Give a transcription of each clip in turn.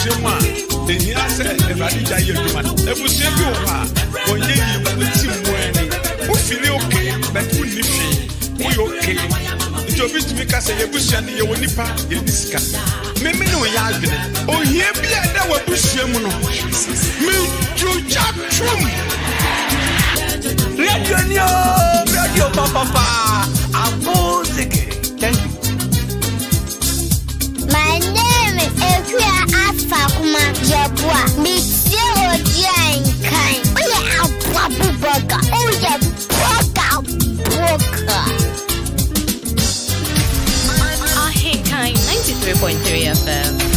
ebushema ehia se evadi ja ye dwuma ebushema bi oha onye yi buti muani o feel okay but you nifi we okay Jobi to make us a bushia ni ye wonipa ye niska me no ya adwene ohia bi ada wa bushia mu no me juja trum radio papa music. Thank you. My name is Ahenkan Kwame Yeboah. Me Odi Ahenkan. Oh yeah, burger. Oh yeah, burger. Ahenkan 93.3 FM.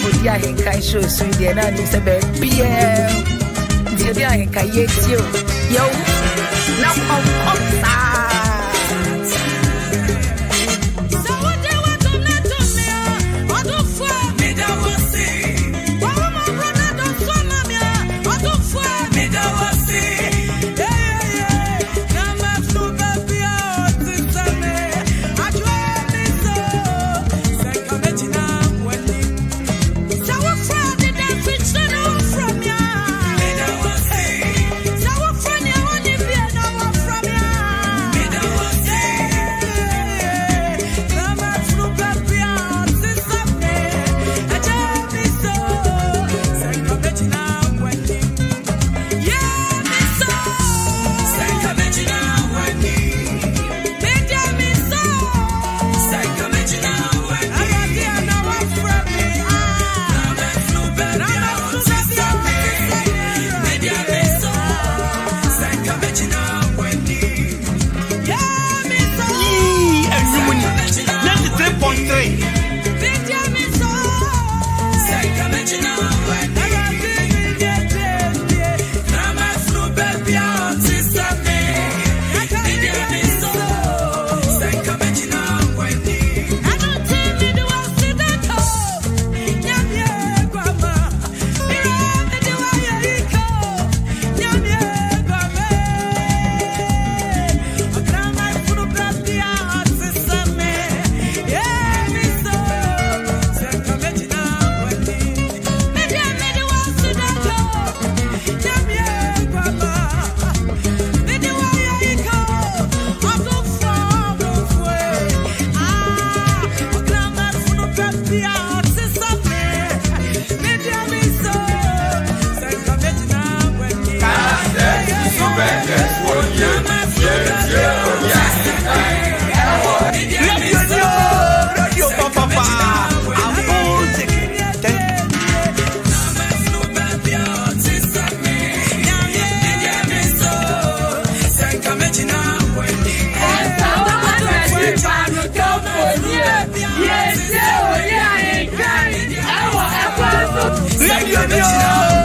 Odi Ahenkan show so there na ni se be bia Odi Ahenkan yetio yo na kom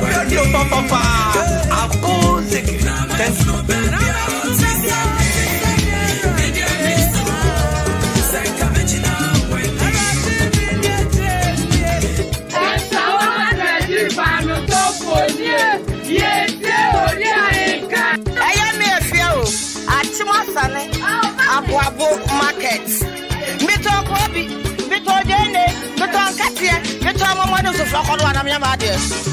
Radio Papa. Music. Thank you. Abuabo market. Mito Kobi, Mito Dene, Mito Katia, Mito Mamado to flock on one of your mothers.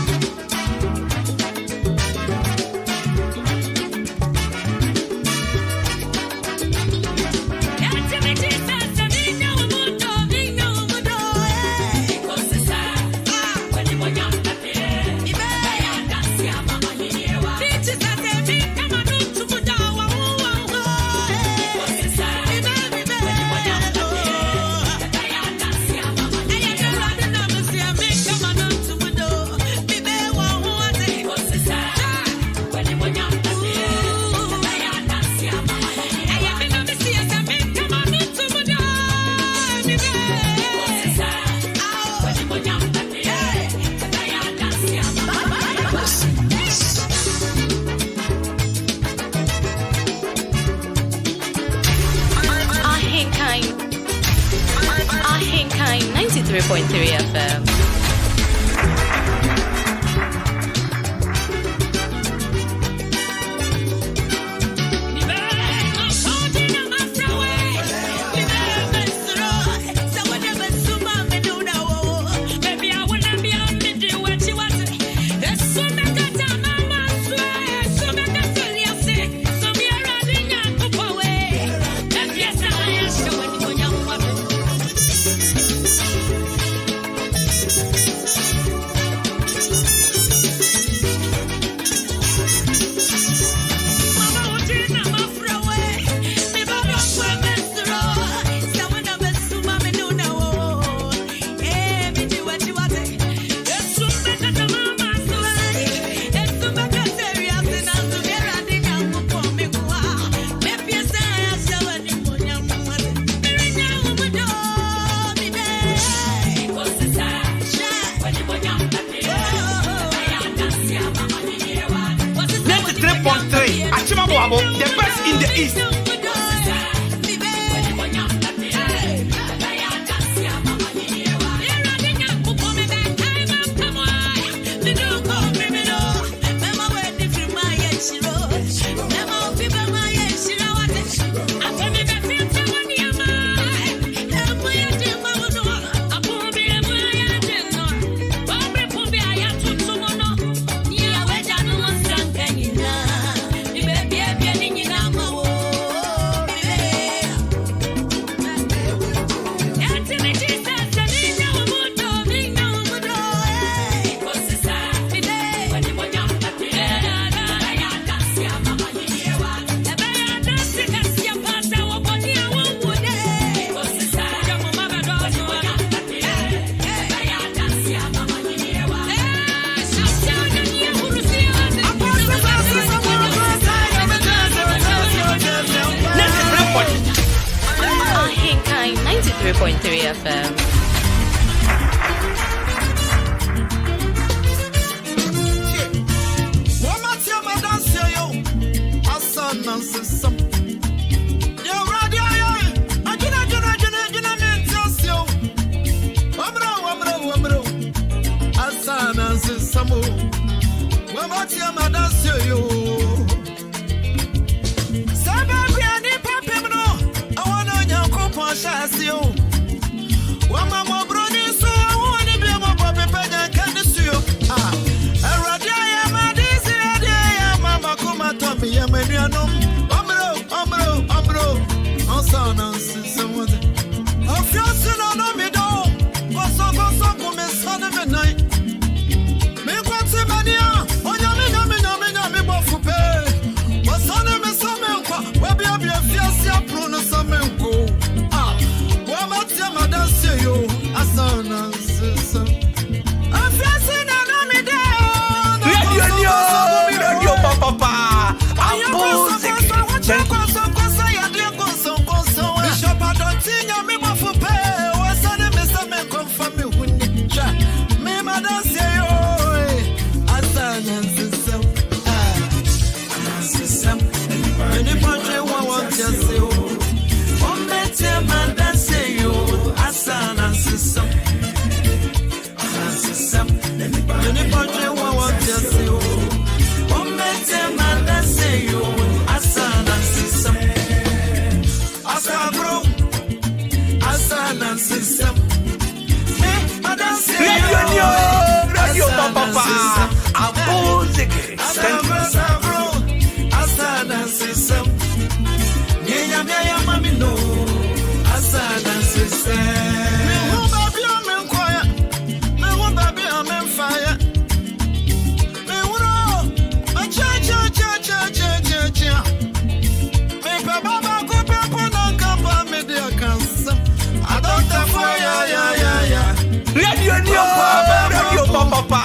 Ahenkan 93.3 FM. The best in the East. Ahenkan 93.3 FM. Me Abuzeke. Radio Papa.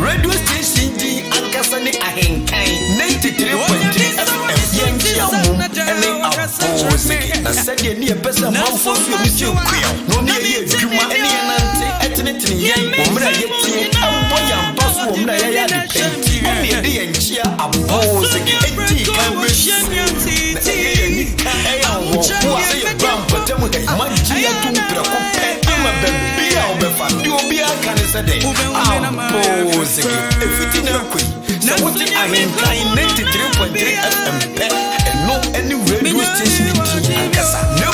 Radio station G Ankasani Ahenkan 93.3 FM. Yankiamu ene abose. Na said ni pesa manfo fi omusi okuya. No na ye adwuma ene nante etenetene yen. Omra yeti ambo ya mbaso omra ya de penti. Ene de yankia abose. Enti kan be shenti. Ni kan e awo. Wa say bampa temu dai. Maji ya tumpra ko pe. Ama bebia obefa. Di obi aka ne sede. Abose. Everything okay. So what the Ahenkan 93.3 FM and no any radio station in Ankasa. No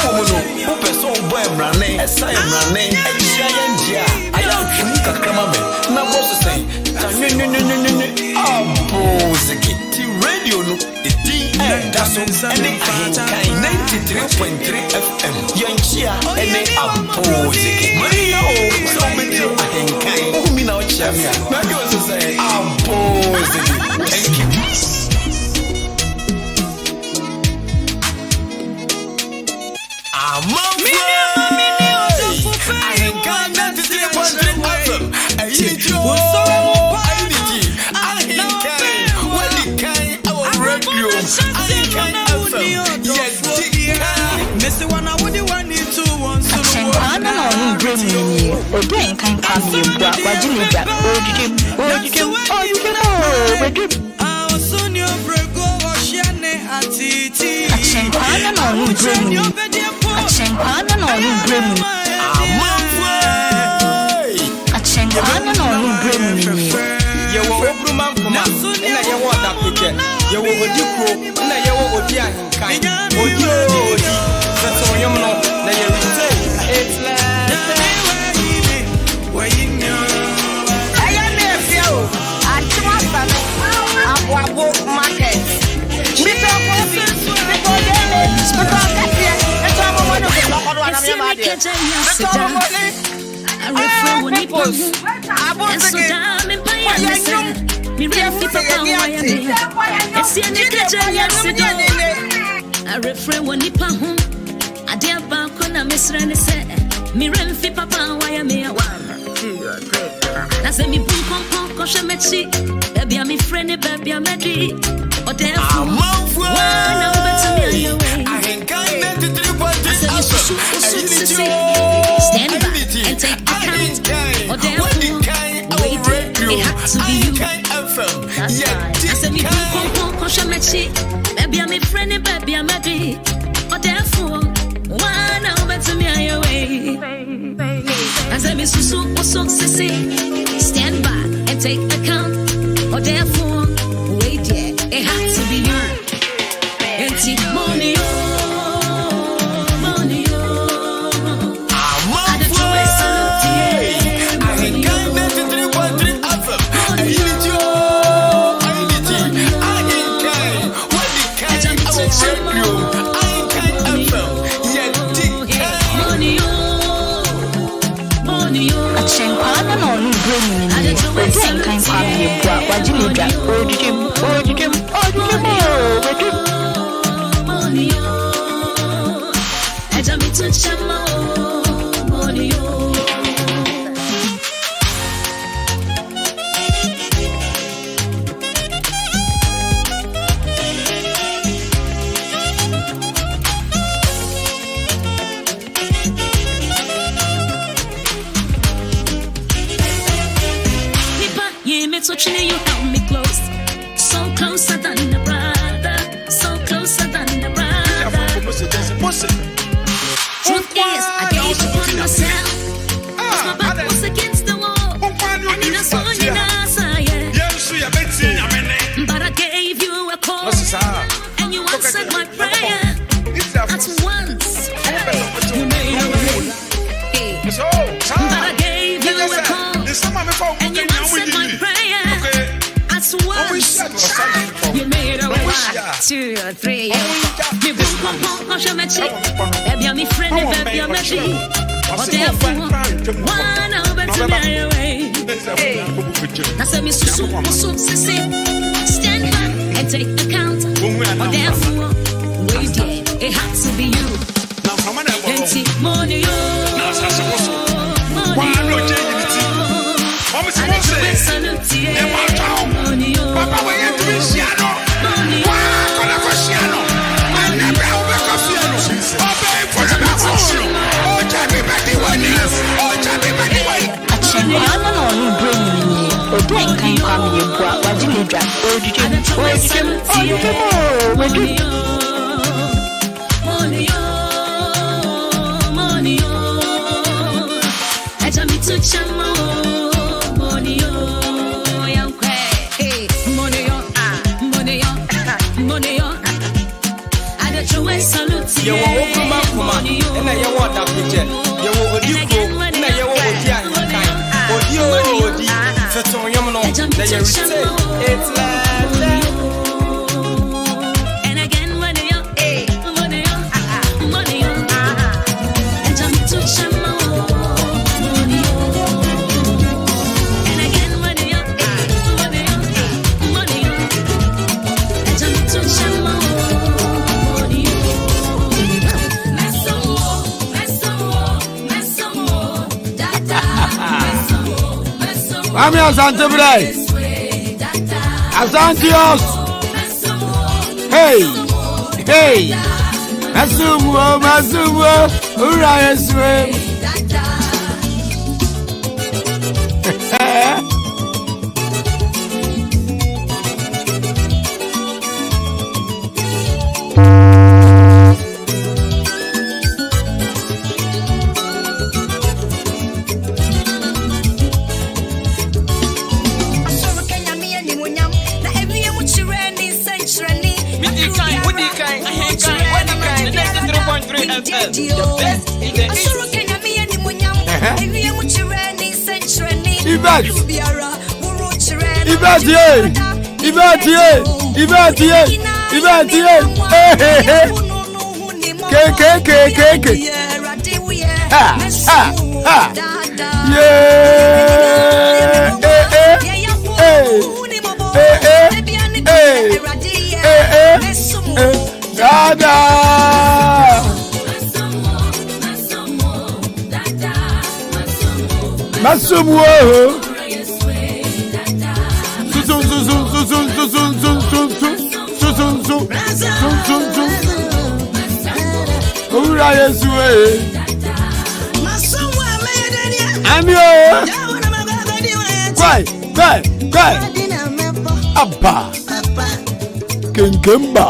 no person boy running, esa running, Njia. I don't think kakama me. Na boss say, abose the radio no the that's any Ahenkan 93.3 FM. Yankia any abose. Maria so many Ahenkan. Who me now champion. Na you say opposite. Thank you. Odi Ahenkan Kwame Yeboah wajilija Odi Ahenkan. Odi. That's all you know. It's stand by and take account, or therefore wait, yeah, it had to be you. Empty money, money, I don't know where salute, yeah. Odi Ahenkan Kwame Yeboah wajilija You held me close, so closer than a brother, so closer than a brother. Truth is, I gave up on myself, 'cause my back was against the wall, and in a song in but I gave you a call, and you answered my prayer at once. You made a way, but I gave you a call, and you answered my prayer. You made a 1, 2, 3, 4. Me boom quand je me check. Eh bien, mes friends, eh bien, ma vie. Oh, therefore, one over to my way. Now, say me so, stand back and take account. Oh, therefore, wait, yeah, it had to be you. Empty money, Papa, we get to be Siano. Odi Ahenkan Kwame Yeboah wajilija you will open my money, and I want that picture. You will Odi Ahenkan. Odi, that's all you know. That you say it's like and again when you're money, and I'm to shamo money, and again when you're Kwame Asante Bray. Asantios. Hey. Hey. Masumo. Ura Yeswe. Masumo. Ura Yeswe. Amio. Kwai. Abba. Kenkemba.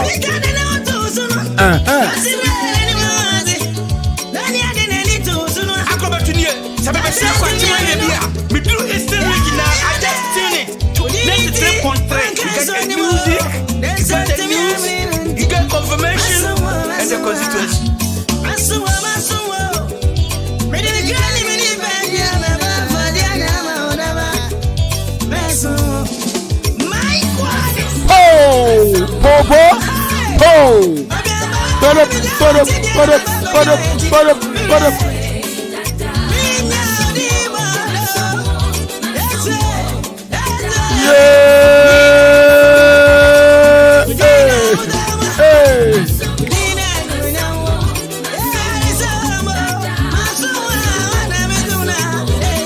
You get confirmation and the constituency.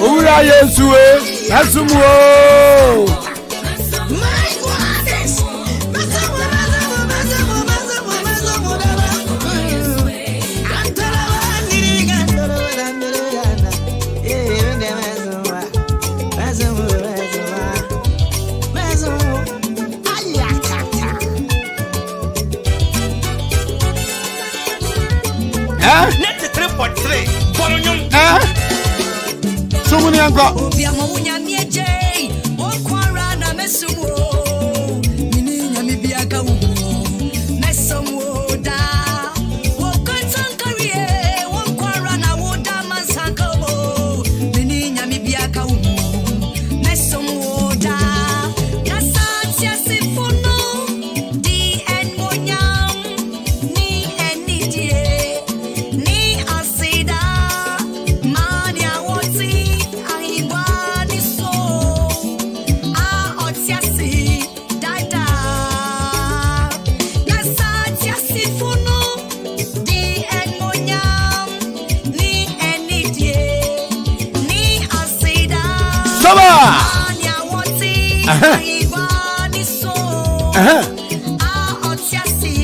Ura Yeswe. Masumo. Sumuni anko.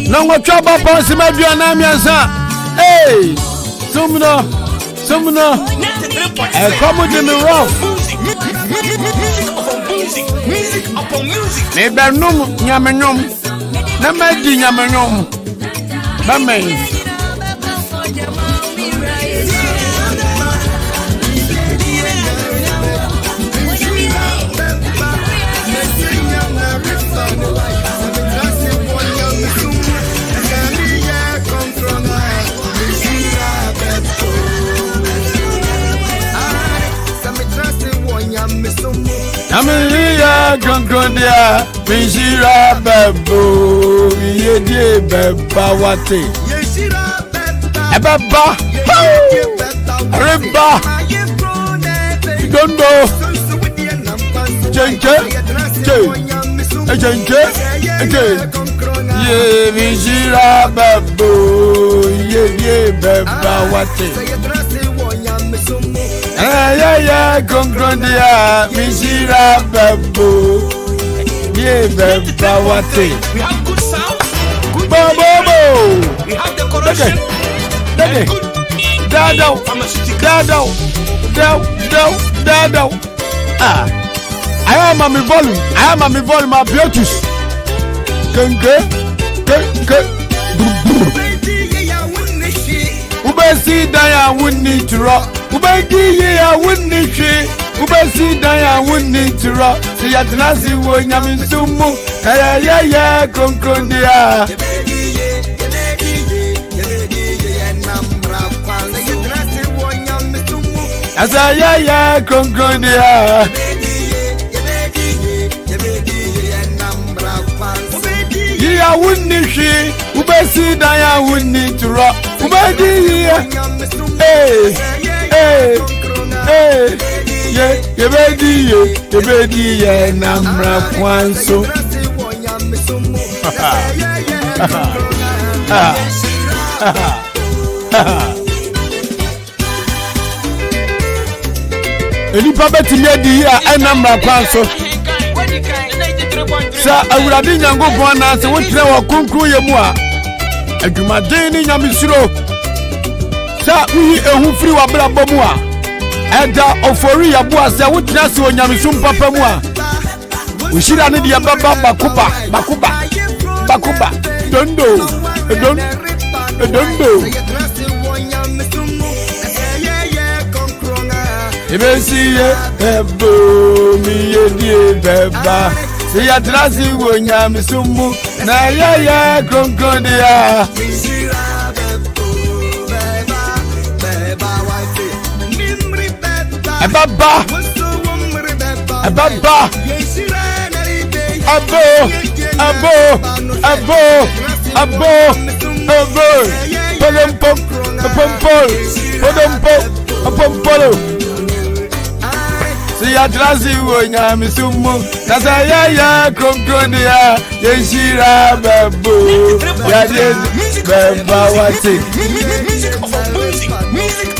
No mo chaba boss ma bia na miansa. Hey, sumno. E come de me rough. Music upon music. Me bernum nyamenyom. Na ma di nyamenyom. Ba me. Amelia Concordia, Mishira Bebo, Yedi Beba Wate. Ebeba, Reba, Gondo, Jenke, Ye Mishira Bebo, Yedi Beba Wate. Yeah, Concrondia, Mishira Babu. Yeah, Babawati. We have good sound, good Bobo. we have decoration, and good Dado. pharmaceutical. Dado. Ah. I am a volume. My beauties. Kenke. Ubesi daya wouldn't to rock. Ubeki ya wouldn't she. Ubesi daya wouldn't to rock. See at Nazi when I'm in Sumu. Yeah, Concrondia. As I Concrondia. I wouldn't she. Ubesi daya wouldn't to rock. Ubeki ya. Hey. Yebedi ye namra kwanso. Enipa betime di ya namra kwanso. Sa awurade nyankopon na se wotre wa konkro ye mu a adwumaden ni nyamesuro. Sa uyi ehu firi wa bra bomu a eda ofori ya bo ase wotina se onyamesum papa mu a ushira ne dia baba bakuba dondo ebesiye ebo mi yedie beba se ya trasi wonyamesum na ya konkrodia. Ababa see ya trazi wonyamesum nasa ya konkrodia yeshira babo ya beba wati Music of music.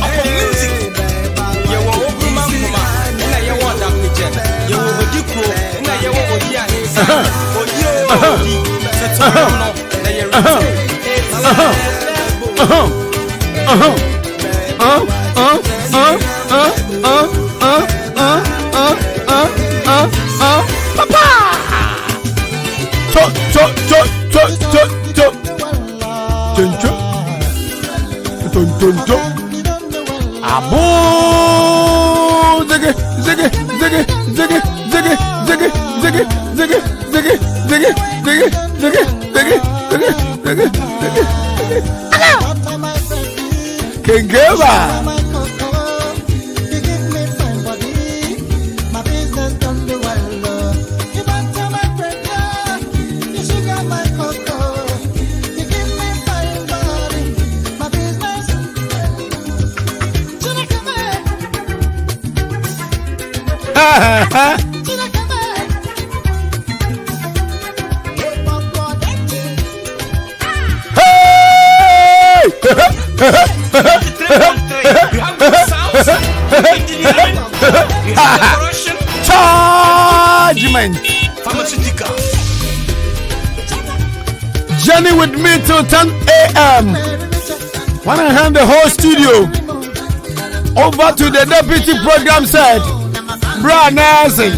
Chargement. Journey with me till 10 a.m. When I hand the whole studio over to the deputy program side, Bra Nancy.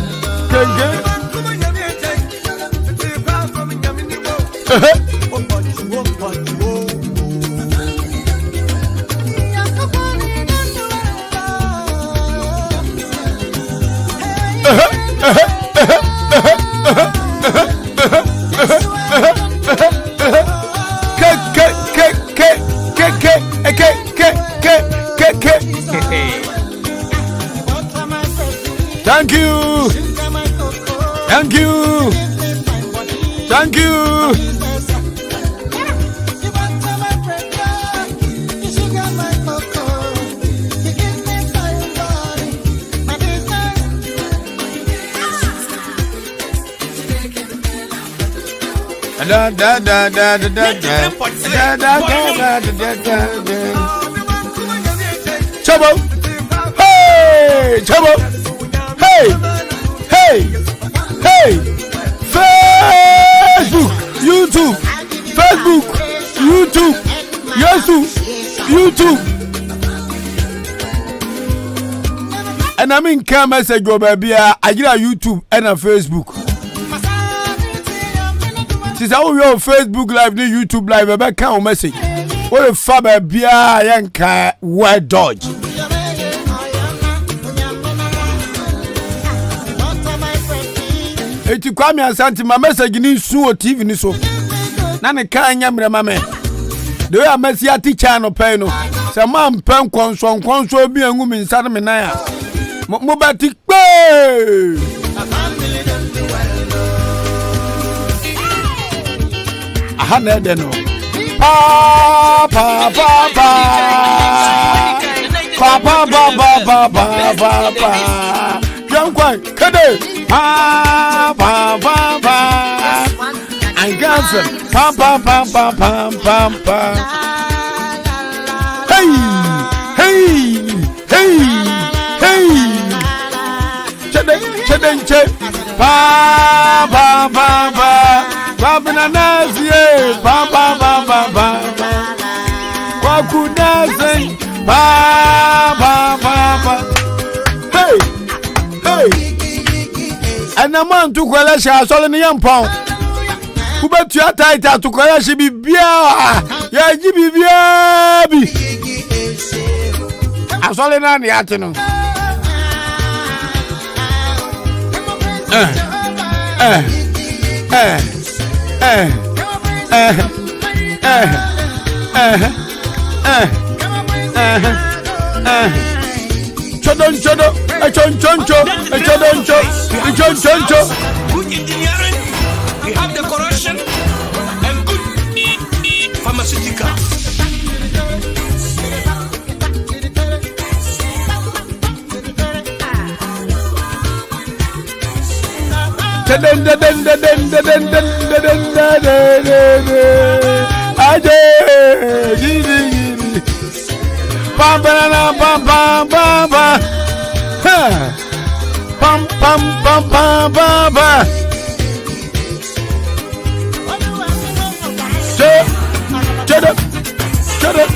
Thank you. Thank you. Thank you. Da da da da da da da da da da. Chabo. Hey! Hey, chabo. Hey. Facebook, YouTube. YouTube. And I mean, come message go baby. I get a YouTube and a Facebook. Since I will Facebook live, the YouTube live, I can't message. What a fab be a Ahenkan word dodge. Eti Kwame Asante my message ni so TV ni so. Na ne kan nyamre mame. The way I message a teacher no pay no. Se man pen konso bi angu mi nsa me nan a. Mo bati pe. Aha na de no. Pa. Young Kwai, kade. Pa. I got some. Pa. Hey. Chede. Pa. Babanazi. Pa. Kwakunazi. Pa. Hey. And a man to Kwalasha, Solon Yampon. Who bet you are tight to Kwalashi be beer? Yeah, Jibby Biabi. I saw it on the afternoon. Chodo, a choncho. Good engineering, we have decoration, and good pharmaceutical. Pam. Shut up.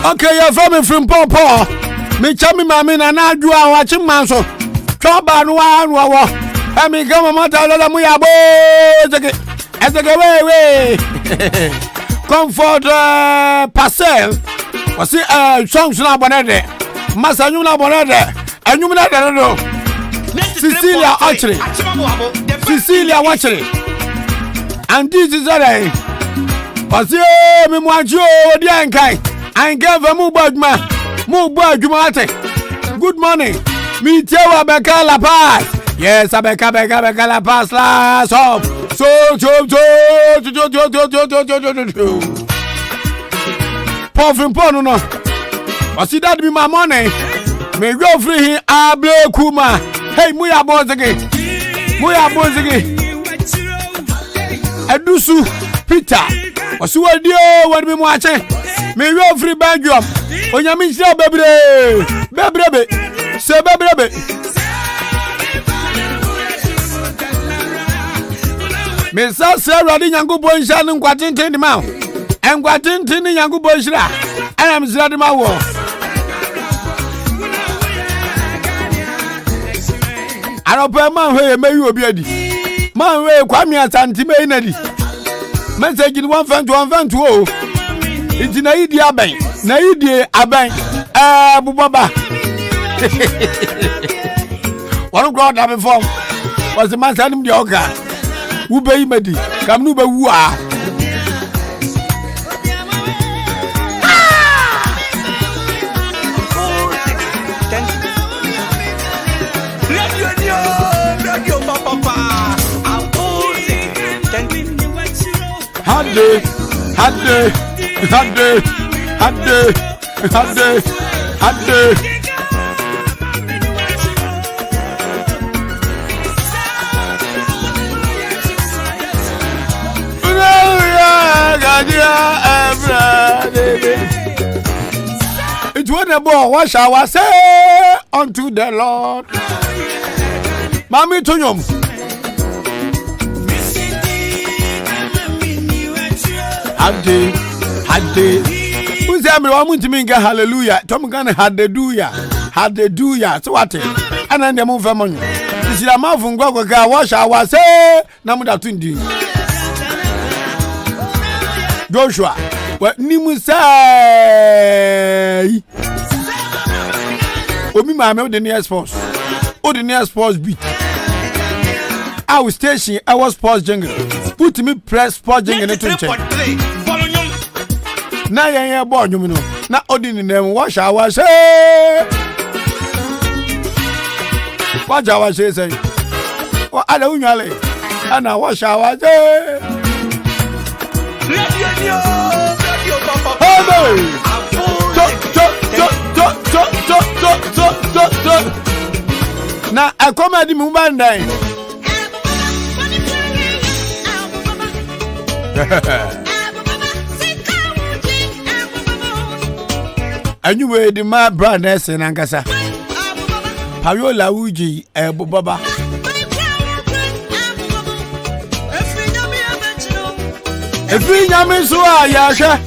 Okay, you're from Papa. Me chami mami na na do a watching man so. Choba no wa. I mean, come on, Matala Muyabo. Way. Comfort Parcel. Was it songs now bonnet? Massanuna bonnet. And you know, Cecilia Watchery. And this is a day. Was it Mimwajo Odi Ahenkan? I gave a Mubad. Good morning. Me tell Abeka La Paz. Yes, Abeka La Paz last up. So. Puffin Pono no. Was it that be my money? Me go free here, Able Kuma. Hey, Muya Bozage. Edusu Peter. Was you a deal what we watching? Me go free Belgium. On your mission, baby. Say, baby. Miss Sarah Yango Boy Shannon Quatin the mouth. And Quatin Yango Boy Shra. I am Zradima War. I don't pay man where may you be ready. Man where Kwame Asante Nadi. Message in 1 fan to 1 fan to 0. It's Naidi Aben. Bubaba. One ground having form was the man sending the Oka. Who be medi? Come no be who are. Had It was a boy, what shall I say unto the Lord? Mammy Tonyum. Hade. Who's the one to me? Hallelujah. Tom Gunn had the doya. So what? And then the move for money. This is a mouth from Goga. What shall I say? Namuda Tundi. Joshua. What Nimu say? Omi Mama, the near sports. Oh, the near sports beat. I was station, I was sports jungle. Put me press sports jungle in the check. Now, yeah, born, you know. Now, ordinary name, what shall I say? What shall I say? What I don't know. And now, what shall I say? Now, I come at the Mumbai. Anyway, the my brothers and Ankasa Payola Uji, Baba. If we yamin so Yasha.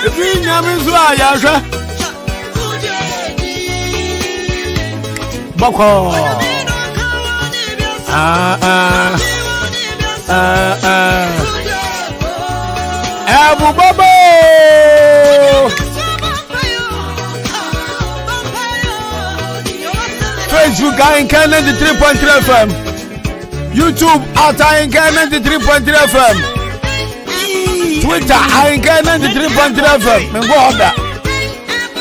If we yamin so Yasha. Boko. Abu Baba. Facebook Ahenkan 93.3 FM. YouTube Ahenkan 93.3 FM. Twitter Ahenkan 93.3 FM. Mengo order.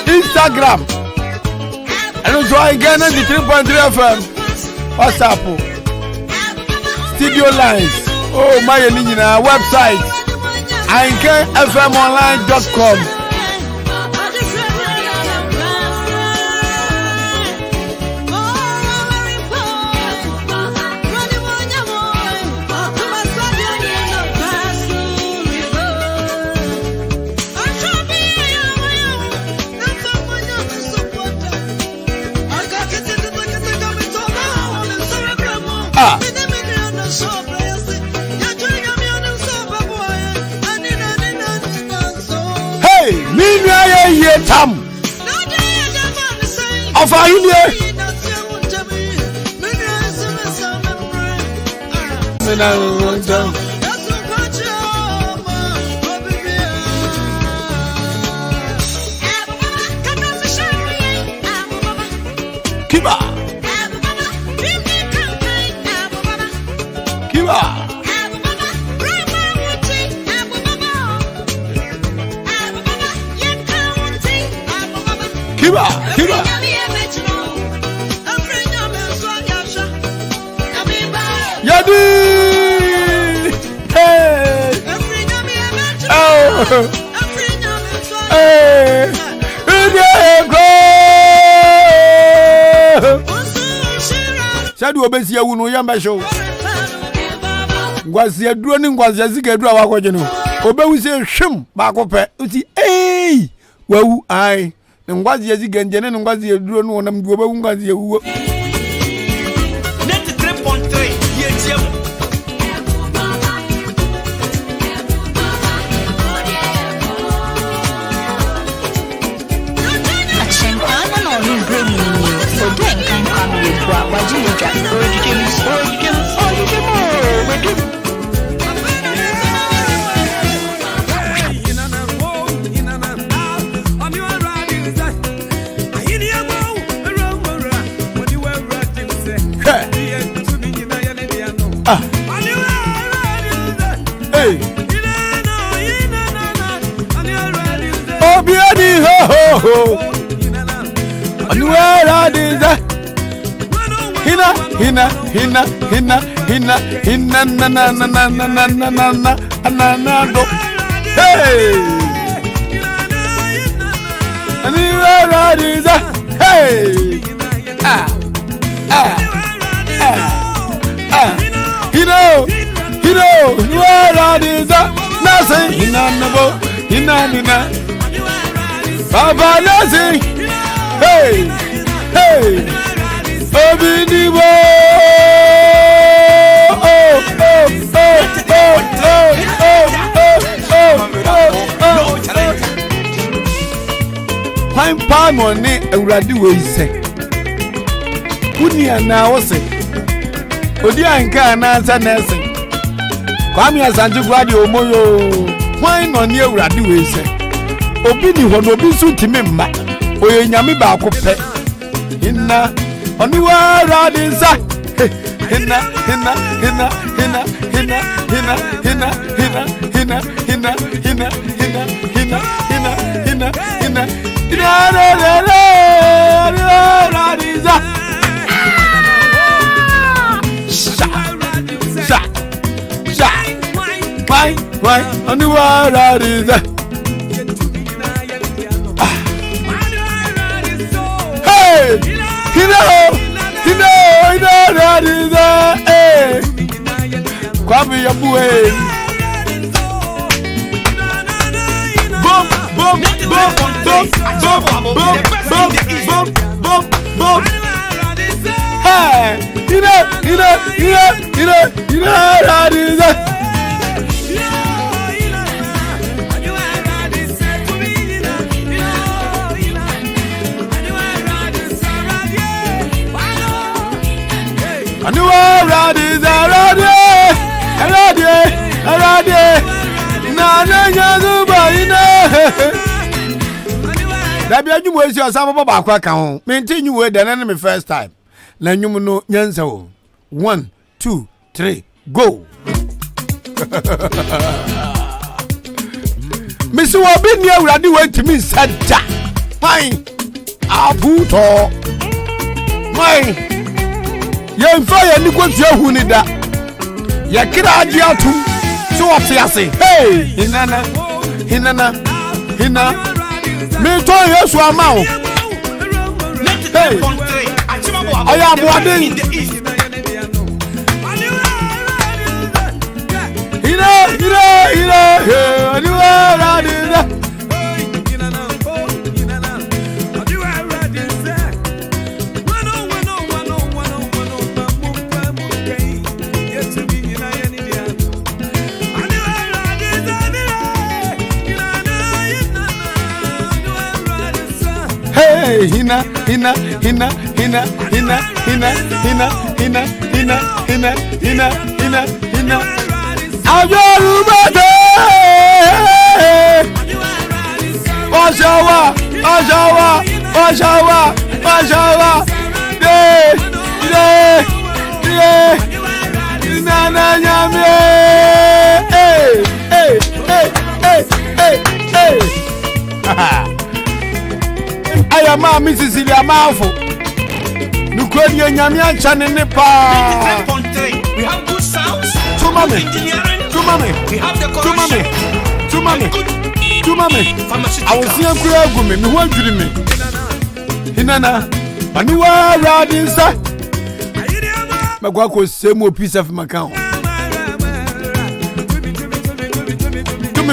Instagram. And also Ahenkan 93.3 FM. WhatsApp. Studio lines. Oh my nina website. AhenkanFMonline.com. Tam of India. Kiba. Kiba. Yadi. Hey. Oh. Hey. Sadu obesi ya wunu yamba show. Ngwazi ya duro ni ngwazi ya zika duro wako jeno. Obe wuse shim bako pe. Uti hey. Wawu ai. Ngwazi ya zika njene ngwazi ya duro nuwa na mduwa ngwazi ya uwo. 93.3 YTM. Odi Ahenkan Kwame Yeboah wajili dra Hey. Obiani ho ho ho. Anywhere is that? Hina na go. Hey. Anywhere is that? Hey. where are these? Nothing, Inanabo, Baba, nothing. Hey, Obinibo. Fine palm on it, and Radu say. Kunia now say. Odi Ahenkan answer nursing. Kwame Asanju Gradio Moyo. Why no near Radu say. Obini hono bi su timi mma. Oye nyame ba ko pe. Inna oniwa radinsa. Hina why oniwa radinsa. Hey, Kwame Yeboah. Boom. Hey, That be a new way to some of our account. Maintain you were the enemy first time. Na nyum no nyansa o. 1 2 3 go. Missy will be near ready wait to me said ja. Fine. Abuto. Fine. Yen fire ni kwatu ahu ni da. Ya kira agi atu. So what you say? Hey, hinana. Me to Yesu amao. Hey. I am one. Hey, hina. Ayorubade. Oshawa. Nana nyame. Hey. I am Mrs. Cecilia Malfo. Nukodi nyamia chane ne pa. We have good sounds. To mommy. We have the correction. To mommy. I will see you go me. Me want to me. Hinana. Anuwa radinsa. Magwako same piece of my account. To me.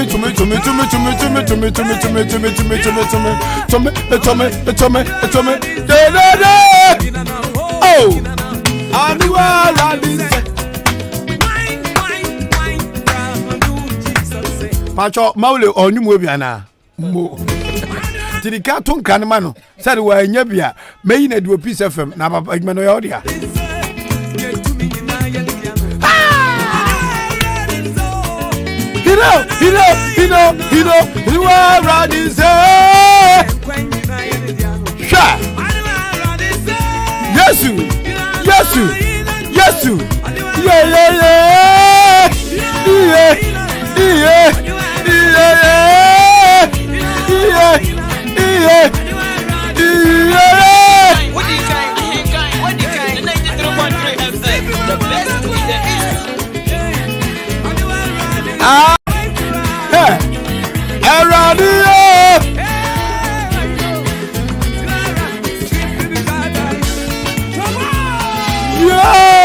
Oh, Anuwa radinsa. Pacho maule onyumu biana mo tidika to nkan ma no said wa anya bia meyi na duo piece fm na baba igmeno ya odia you are ready say sha Yesu yeah.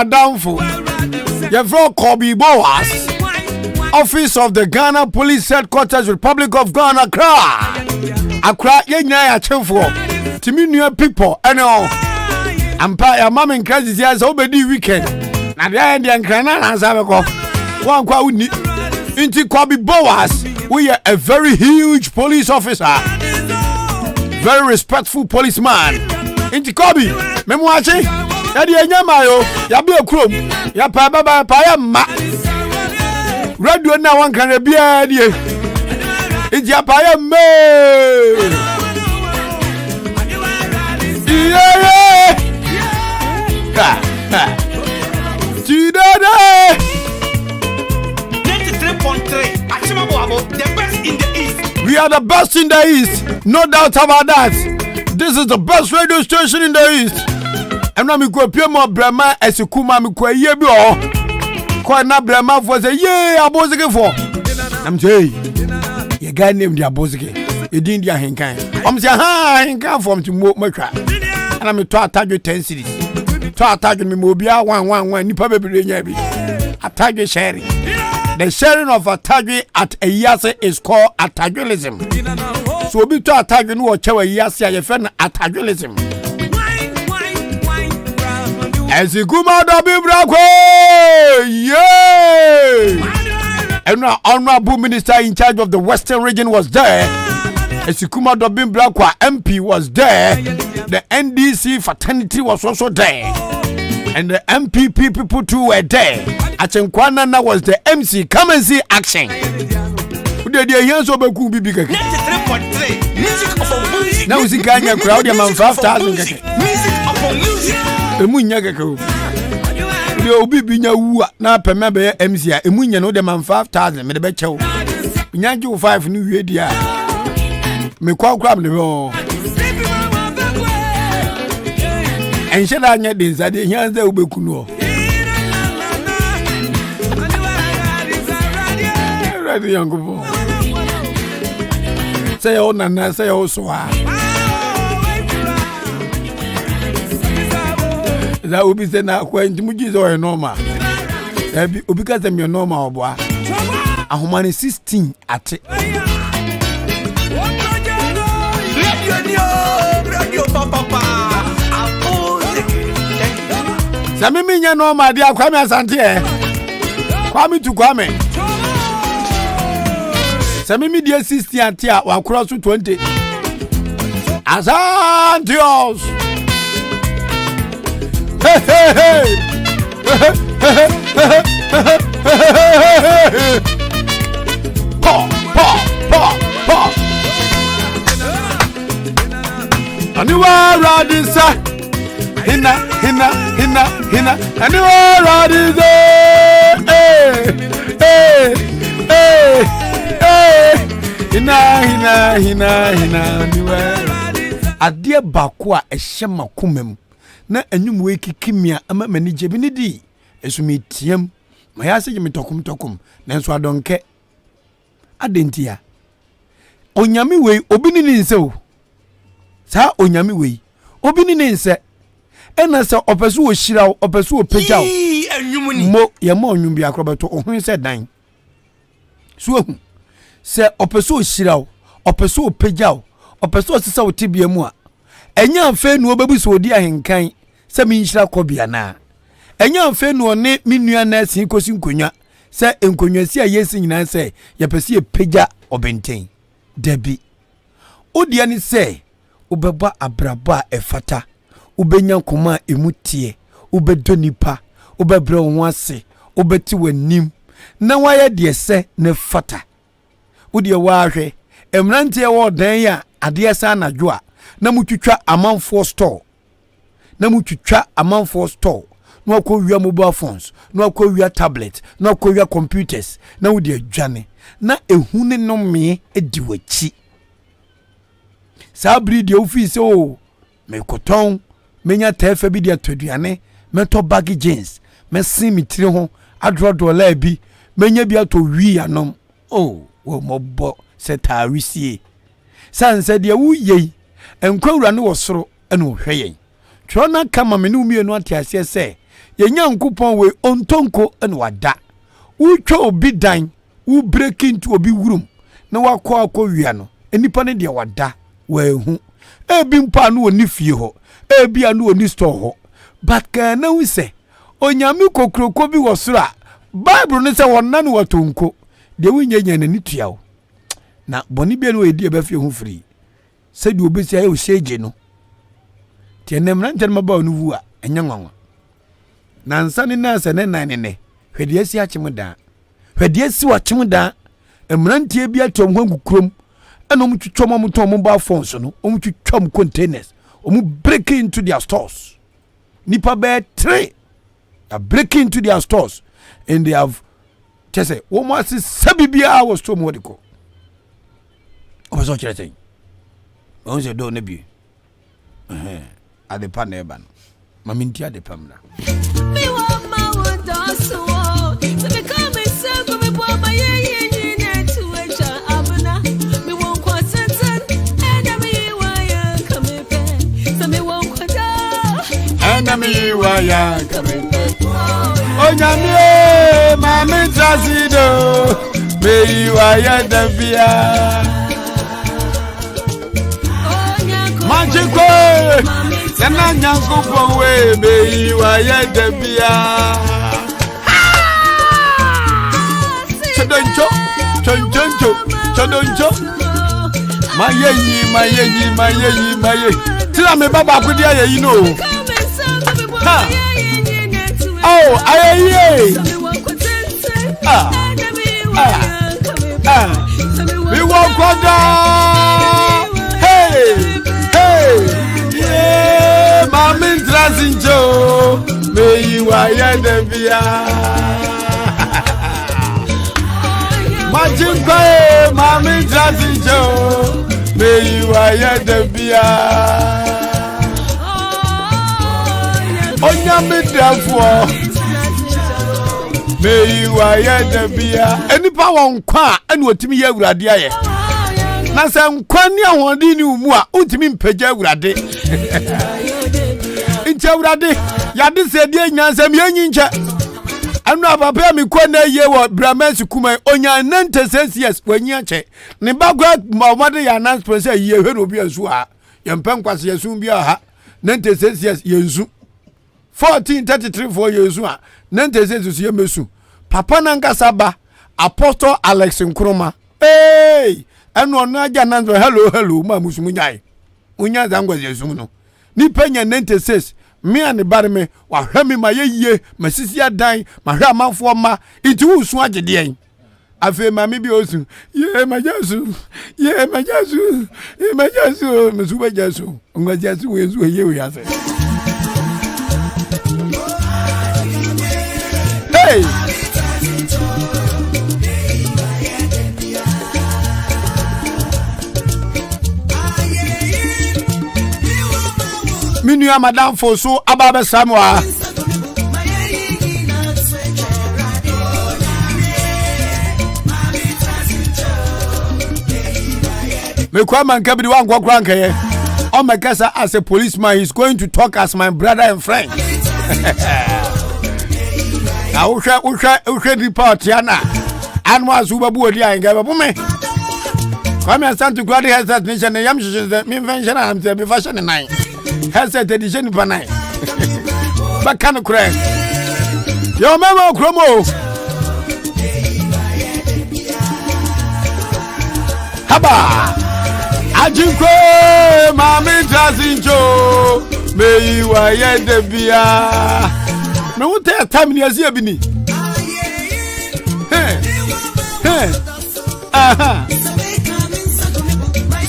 madam for Yevro Kobe Boas, Office of the Ghana Police Headquarters, Republic of Ghana, Accra, Yenya Chefo, Timinu people, and all. Empire, Mamma and Crazy has obedi weekend. Now the Indian Canana has a go. One quite into Kobe Boas. We are a very huge police officer, very respectful policeman. Into Kobe, Memoachi, Eddie Yamayo, Yabi Okrum, Yapaba Payama. Radio now one can be a dear. It's Yapayam. Today 93.3 the best in the East. We are the best in the East, no doubt about that. This is the best radio station in the East. And now we go pay more Brahma as a Kuma Miko Yebo. Quite not Brahma for the yeah, I was again for. I'm saying, you guy named your Bosque. You didn't hear him kind. I'm saying, Ahenkan from to Mokra. And I'm to attack you 10 cities. To attack me, Mobia 111, Nipa Baby. Attack sharing. The sharing of Atagi at a Yase is called Atagulism. So be to Atagi no Chewa Yase, your friend Atagulism. As you come out of Bibrako, yeah! And our honorable minister in charge of the Western region was there. As you come out of Bibrako, MP was there. The NDC fraternity was also there. And the MPP people too were there. Achenkwana was the MC. Come and see action. Now we see Kenya crowd, your man 5,000. Music upon music. The Obi Binya na pemebe MC. Emunya no the man 5,000. Me the becho. Nyanju 5 new year. Me kwa crab no. And she anya this ade here the obekuno. Ready young boy. Say oh nana say oh so ah. That will be say na kwa ntimuji so e normal. Ebi obi ka say me normal obo a. Ahomani 16 ate. Radio papa. Sami minya normal dia Kwame Asante e. Kwame to Kwame. Sami mi dia 60 atia wa cross 20. Asantios. Hey hey hey. Pa pa pa pa. Aniwa radisa. Hina aniwa radisa. Hina aniwa. Adie bakwa ehye makomam. Na enyum we kikimia ama mani jebi ne di esumi tiem ma ya se me tokum nanso adonke adentia onyame we obi ni nse o sa onyame we obi ni nse ena se opesu o hira opesu o pegja enyum ni mo ye ma onyum bi akrobeto ohun se dan so hu se opesu o hira opesu o pegja opesu o sisa o tibia mu a enya afa nu obebu so Odi Ahenkan se mi nhira kobia na enya afa nu one minua na sin kosi nkonwa se nkonwa si ayesi nyina se ye pese ye pegja obenten dabi Odi ani se ubeba abraba efata ubenya koma emutie ubedonipa ubebre wo ase ubeti wanim na waye de se ne fata Odi wa ahwe emrante wo dan ya ade asa anadwo a na mutwitwa amanfo store na akowia mobile phones na akowia tablet na akowia computers na wodi adwane na ehune no me edi wachi sabri de office o me koton menya tefa bi de atoduane meto bag jeans me simi tire ho adrodo la bi menya bi ato wi anom o wo mobo setawisie sanse de wuye enkwawura ne wosoro ene ohweyen twona kama me ne umienu atiase se yenya nkupon we ontonko ene wada utwa obi dan u break into obi wurum na wakọ akọwia no enipa ne de wada wa ehu ebi mpa no oni fie ho ebi anu oni store ho but kana wi se onyame kokroko bi wo soro a bible ne se wonna no watonko de winyenya na ni tuawo na boni bi no edi e ba fie ho free se de obesi ayo sheje no tienem na ntene maba no wu a enya nwanwa na nsane na se ne nan ne hwede asi achim da hwede asi wachim da emrantie bi atom hwangu krom ena omtwitwom omtom mobile phones no omtwitwom containers break into their stores nipa be 3 are breaking into their stores and they have just say wo mo asi sabibia was to modiko oso chere say on se do na bi ade pa na eba no maminti ade pam na me wa ma wo do so to be come say go me bo ma ye ni to echa abuna me won kwa senten and me wa ya come pe so me won kwa da and me wa ya come pe onyame mami trasido me wa ya davia Majiko Yana nyanko ponwe me wa ya davia Chodoncho Chodoncho Maye Tila me baba kudia ye you know ha oh aye we walk kwada hey yeah mami trasinjo me wa ya devia majinko mami trasinjo me wa ya devia onyame dafo me wa ya devia enipa won kwa ene otimi ya awurade aye na se nkwa ni ahodi ni umu a utimi mpagya awurade nche awurade ya de se die nyansam yenyi nche anu ababa mi kwa na ye wo bramansi kuma onya 96 years wanyi ache ne bagwa mawade ya announcement say ye hwe no bi asu a ye mpankwase yesu bi a 96 years yenzu 1433 for yesu a 96 ye mesu papa nankasa ba apostle Alex Nkrumah hey enu onu aja nanzo hello ma musumunyai unya zangwa yesu no ni penya 96 me and bare me wa hwemi ma yeye masisi adan ma hwa amanfo ma nti wusu agede yen afi ma me bi osu ye majasu musuba jasu ngajasu wezu ye ase hey Minua madam fosu ababe samwa me kwa man kabidi wa ngwa kranka ye o mekasa as a policeman he's going to talk as my brother and friend na usha report yana anwa azubabu odi anga babu me kwa me stand to grad headset nation yam shije me invention am say be fashion nine headset edition panai bakano kure yo memo kromo haba ajinkwe mami trasinjo meyi wa yede bia me wote time ni asia bini aha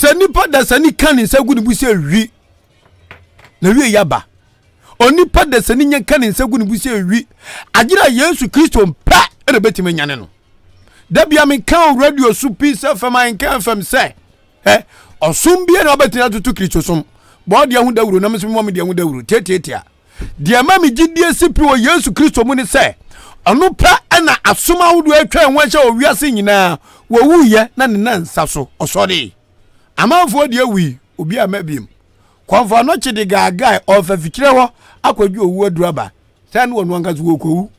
sanipa da sani kan nsagu ni busi awi na wi yaba onipa da sani nya kan nsagu ni busi awi agira Yesu Kristo mpa ere betime nyane no da bia me kan radio su peace fm Ahenkan fm say osum bia na obetina tutu Kristo som bo de hu dawuro na mesem mo me de hu dawuro tietietia de ma me gidie sipi o Yesu Kristo mu ni say ono pa na asoma wudu atwa enwa sha owiase nyina wo wuye na ne nansa so osode amanfo de awi obi amabiem konfa no chede gaga of afikire ho akwadwu owu aduraba san won wan gazu ko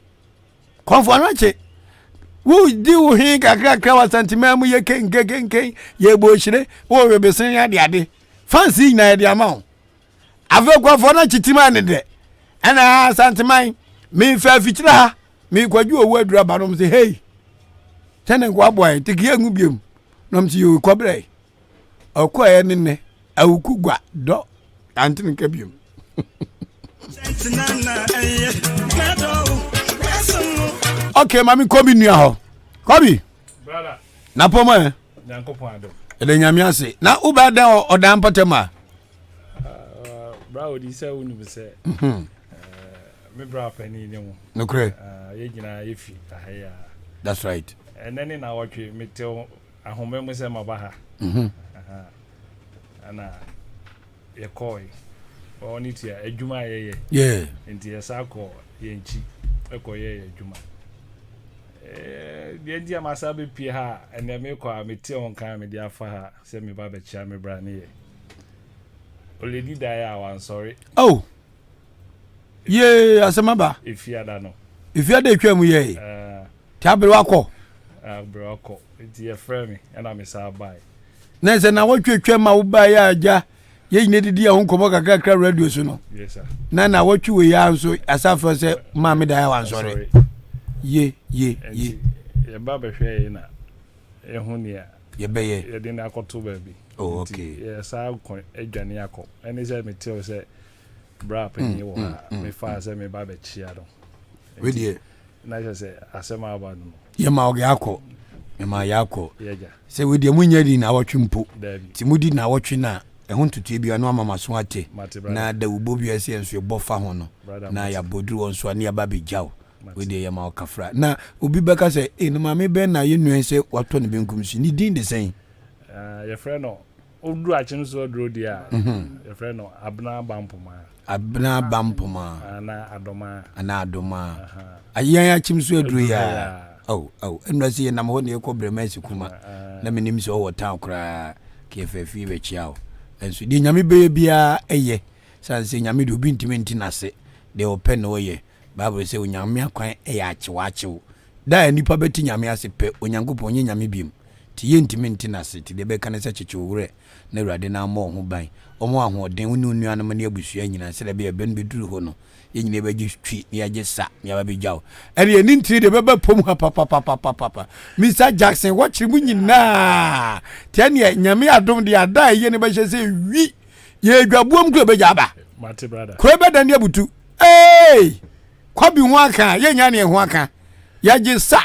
konfo anwache wo di wo hin kakra wa santima mu ye ken ye bo hire wo rebesen ya de ade fancy na de amount ave konfo na chitima ne de ana santima me fa fitira ha me kwaju owu adura ba no say hey tenen kwa boy tikie ngu biem no mti yo kwabre okoye ne awuku gwa do antin ka biem okay mami kobi nua ho kobi brother na pomo nyankopon ado ele nyame ase na uba da odan potema bra odi se wonu be se me bra pani ne mu no kre ye gina ye fi ahaya that's right and then na watwe metel ahome mu se mabaha ana ye koi oni tia adwuma ye yeah nti yesako ye nchi ekoye adwuma de dia masabe pie ha ene me kwa meti on kan me dia afa ha se me ba be chia me bra ne ye oledi da ya wan sorry oh yeah asemaba ifiada no ifiada etwam ye tabere wakọ bro akọ nti ye frame me and am sa buy na se na wotwetwam ma wo ba ya aja ye nyine didi ya honkomo kakra radio so no yes sir na wotwe ya nso asafa se ma me da ya wan sorry ye ye ba be hwe na ehun ne ye be ye de na akoto ba bi oh okay ye sa ko adwane akọ ene se me tell se bra pani wo me fa se me ba be chia do we die na se asema aba no ye ma oge akọ me ma ya akọ yeja se we die munya di na wotwe mpo ti mudi na wotwe na ehun tutu bi anu amama so ate na da ubo bi ase enso bofa ho no na ya bodru won so na ya ba be jaw we dey ya ma okafra na obi beka say no ma me ben na ye nuen say wato ne benkum si ni din de sen ye friend no odu achim so odro dia ye friend no abna bampoma ana adoma ayan achim so odro ya enu say na mo ne ko bremasi kuma na menim so wo town kra kefafi be chiao enso di nyame be bia eye sanse nyame de obi ntimi ntinase de open no ye Bible say onyame akwan ya achewachew da nipa beti nyame ase pe onyankopon nye nyame biem ti ye ntimi ntinase ti de be kan se chechewure na urade na mo ho ban omo ahoden wonu nuanam na abusua nyina se de be ben beduru ho no ye nyine be gitwi na ye sa ya ba be jaw ere ni ntiri de be pom ha papa Mr Jackson watch mu nyina tiane nyame adom de ada ye ne be hye se wi ye dwabuom kro be jaba mate brother kro be dan de abutu kwabi ho aka ye nya ne ho aka ya je sa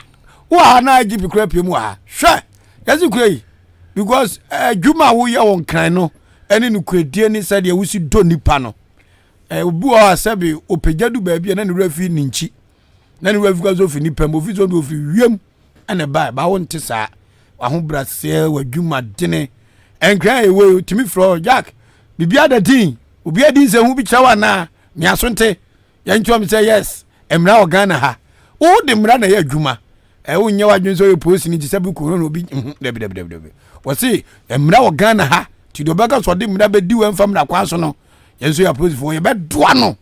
wa na ajipi kra pie mu ha hwe yazi krai because juma wo ye won kan no ene no kredie ni sade wusi do nipa no obu o asabi opejadu ba bia na ne rafi ni nchi na ne rafi kwazo fi nipa mo fi so do fi wiem ene ba won te sa aho brase wa juma dene enkran ewe timi fro jack bibia da din obi adin se hu bi chawa na mi asonte ya nchom say yes emra ogana ha o de mra na ya adwuma wonye wadwen so post ni tisabu ko no obi deb wose emra ogana ha ti do baka so de mra be di wemfam na kwa so no yenso ya post fo ye be doa no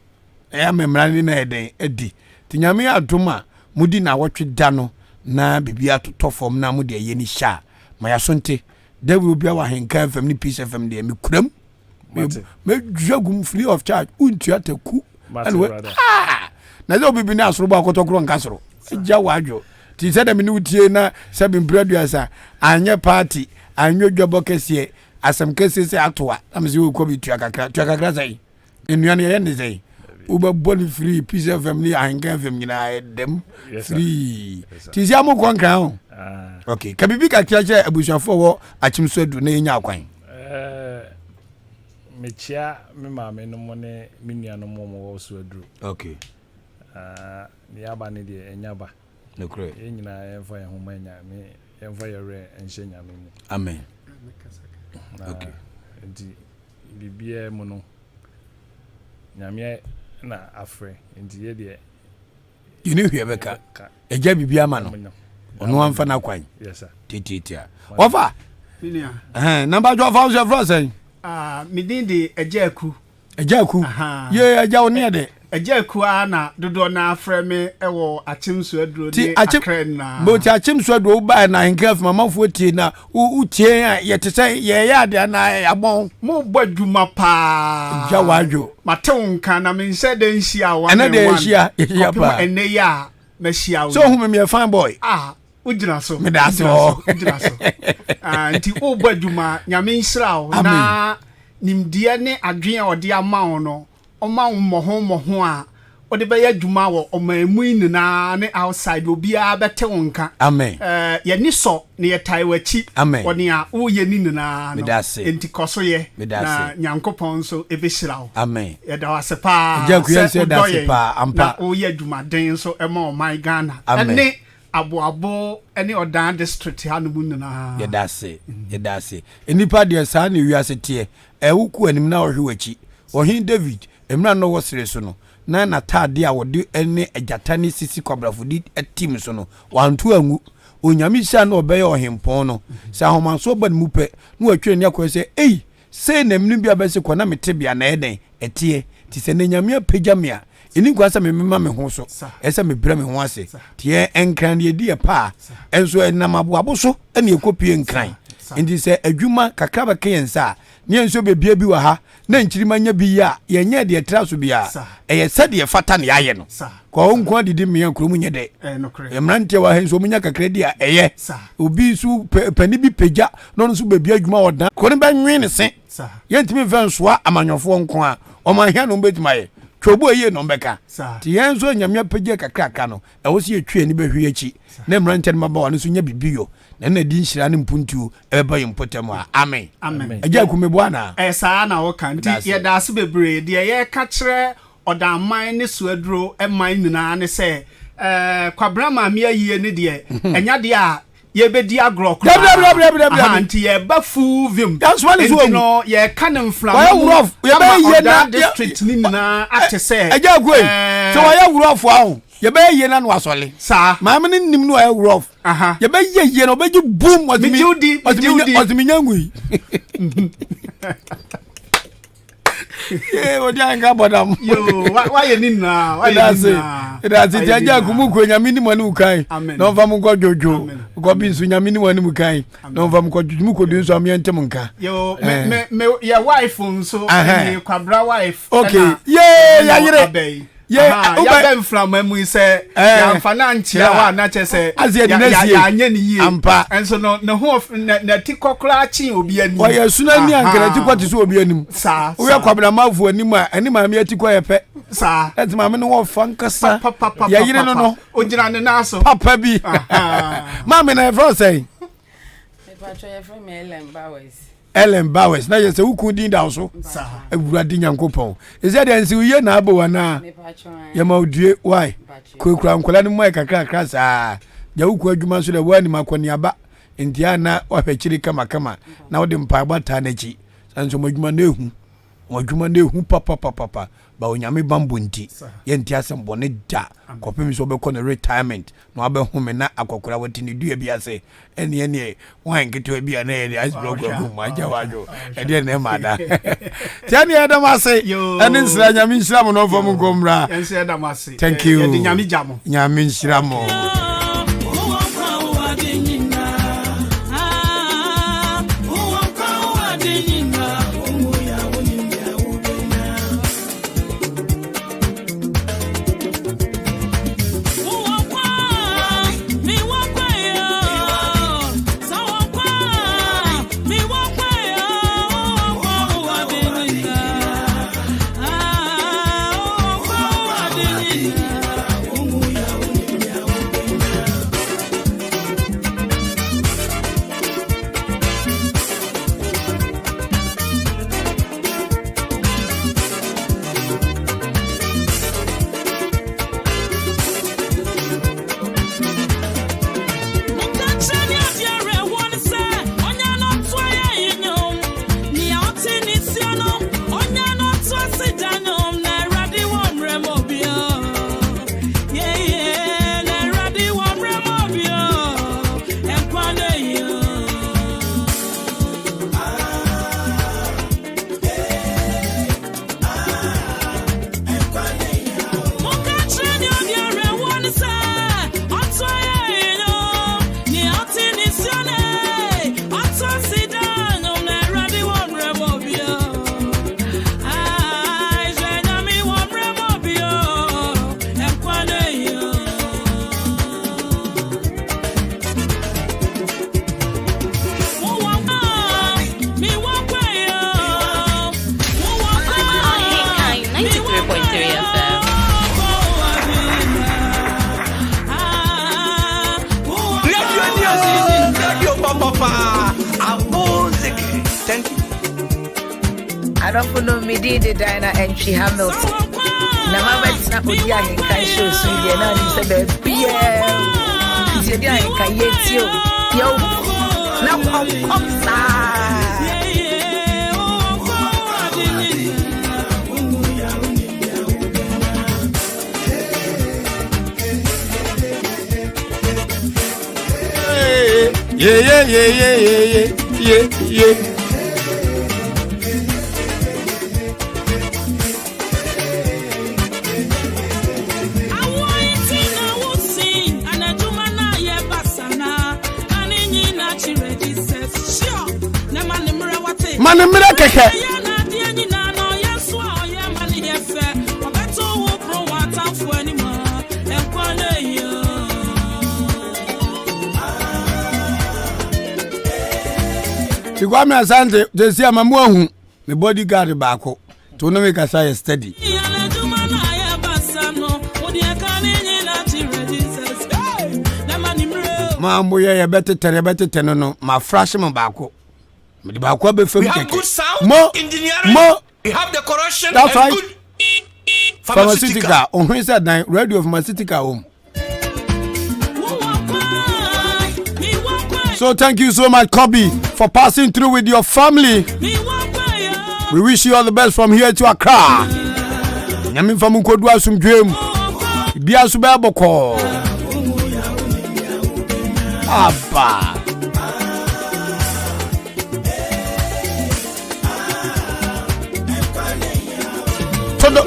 ya memra ni na eden edi ti nyame adoma mudi na wotwe da no na bibia totofom na mu de ye ni sha ma ya sonte da we obi wa Ahenkan FM ni Peace FM de me kuram me jagum free of charge untu ataku na zo bibi na asoro ba kotokro nkasoro ja wadwo ti se da me ni utie na se bi mpraduasa anye party anyo dwobo kese asem kese se atoa am se wo ko bi tua kakra sai enuane ye ne sai uba body free Peace FM ni Ahenkan FM nyina dem free ti se amokon kan ho okay ka bibi ka kiache abusuafo wo achimso adu na enya akwan mechia me maame no mo ne minua no mo wo so adu okay ni aba ne de enyaba no kre e nyina enfa ye homa nya me enfa ye re enhye nya me amen okay ndi bibie mo no nyame na afre ndi ye de yini hwe beka eja bibia ma no ono amfa na kwan yes sir tititia ofa minua number 12 house of frozen midin de ejaku ye eja oni de Eje kwa na dodo na frame ewo achimsu aduro ni akren na. But achimsu aduro ba na Ahenkan mama fuoti na utie a yetese ye ya de na yabon. Mo bodwuma pa. Jawajo. Matonka na me nse de nhia wa. Ena de nhia pa. Ene ya na hia. So hu me fine boy. Ujina so. Me da so. Ujina so. Nti o bodwuma nyame nhira o na nimdie ne adwen a ode ama wo no. Oma moho a ode be adwuma wo omamu nyina ne outside obi a bete wonka. Amen. Ye ni so ne ye tai wachi. Oni a wo ye ni nyina no. Enti koso ye na nyankopon so ebehira wo. Amen. Ye da wase pa. Jakuya se da se pa ampa. Na wo ye adwuma den so ema o my Ghana. Ene abo ene odan district ha no mu nyina. Ye da se. Enipa de sa na wiase tie. Ewuku anim na ohwe wachi. Ohin David emra no wosere so no na tade a wode ene agata ne sisi kwabrafodi team so no wantu angu onyame sha na obeye ohempon no sa homanso ban mu pe na watwe ne akwa se sei na mnu bia bese kwa na mete bia na eden etie ti se na nyame apagya eni kwa sa memema me ho so esa mebra me ho ase tie enkran de di pa enso enam aboabo so ene ekopie nkran ndi se adwuma kakra ba kensa ne enso bebia bi wa ha na nchirima nya bi ya yenye de traso bia eye sade ye fata ne aye no kwa onko didi me yankro nye de emrante wa henso munya kakra di a eye obi su pani bi pegya no so bebia adwuma wodan ko ne ba nwe ne se yentimi vansoa amanyofo nko a o man hia no betima ye twobo eye no mbeka ti yenso nyamya pegya kakra aka no e wo se yetwe ni behwe achi na emrante ne maba wa no so nya bibiyo na di nhyira ne mpuntu eba yimpotem a amen agya kumebo ana saa na wo kan ti ye da se bebre de ye ka kire odaman ne suaduro eman nyina ne se kwabrama me ayie ne de enya de a ye bedi agro kro anti ye ba fu vim that's one is no ye kan mflam ye ba ye na district ni nyina atese agya kwe so ye wurofo ahu ye ba ye na no asole sa ma me nim no ye wurof ye ba ye no be ju boom ozimi nyangui Odi Ahenkan bodam yo why ye nina why ye nina that's it agya kumu ko nyame ni mani ukai no fa mu ko jojo ko bi nsu nyame ni mani ukai no fa mu ko jojo mu ko du nsu am yentem nka yo me your wife nso ni kwabra wife okay ya yire ya ben from emu se ya mfana nchia wa na chese ya anye ni yie enso no ho na tikokra achi obi ani wa ya suna ni ankara tikoti so obi anim sa wo ya kwabra mafu anim a ani ma me atiko yepe sa enti ma me no wo fankasa ya yire no ogira ne na so papa bi ma me na efro say me pacho ye from Ellen Bowers na yese ukudin da so awurade nyankopon eze de nsi uye na abo wana ya maudue why kwekura nkola ne mo kakra saa ja uku adwuma so de wani makoni aba ntia na wahwechiri kama na wode mpaagba ta na chi sanso madwuma na ehu papa ba onyame bambo nti ye ntia sembo ne da kopem so be ko na retirement no abehome na akokora watini dua bi ase ene wan keto bi na ye ice block ko ma jawajo ede ne mada tiani adam ase ene nsira nyame nsira mo no fo mo komra ense adam ase thank you ye nyame jamo nyame nsira mo pa music. Thank you. I don't know me did the diner and she Hamilton. Now I'm not Odi Ahenkan show so you know this about BL. Odi Ahenkan Yeboah. Yo. Now come. Yeah. Mane mira keke. Kwame Asante Jesi amamu ahu me bodyguard baako to no make say steady. Mambo ye betetere no ma fresh me baako. Me baako be fam keke. Mo we have the correction. That's and right. Good Pharmaceutical. On said that radio pharmaceutical home. So thank you so much, Kobe, for passing through with your family. We wish you all the best from here to Accra. Nyame famu kodua sumdwem. Bia so ba boko. Abba. Todo.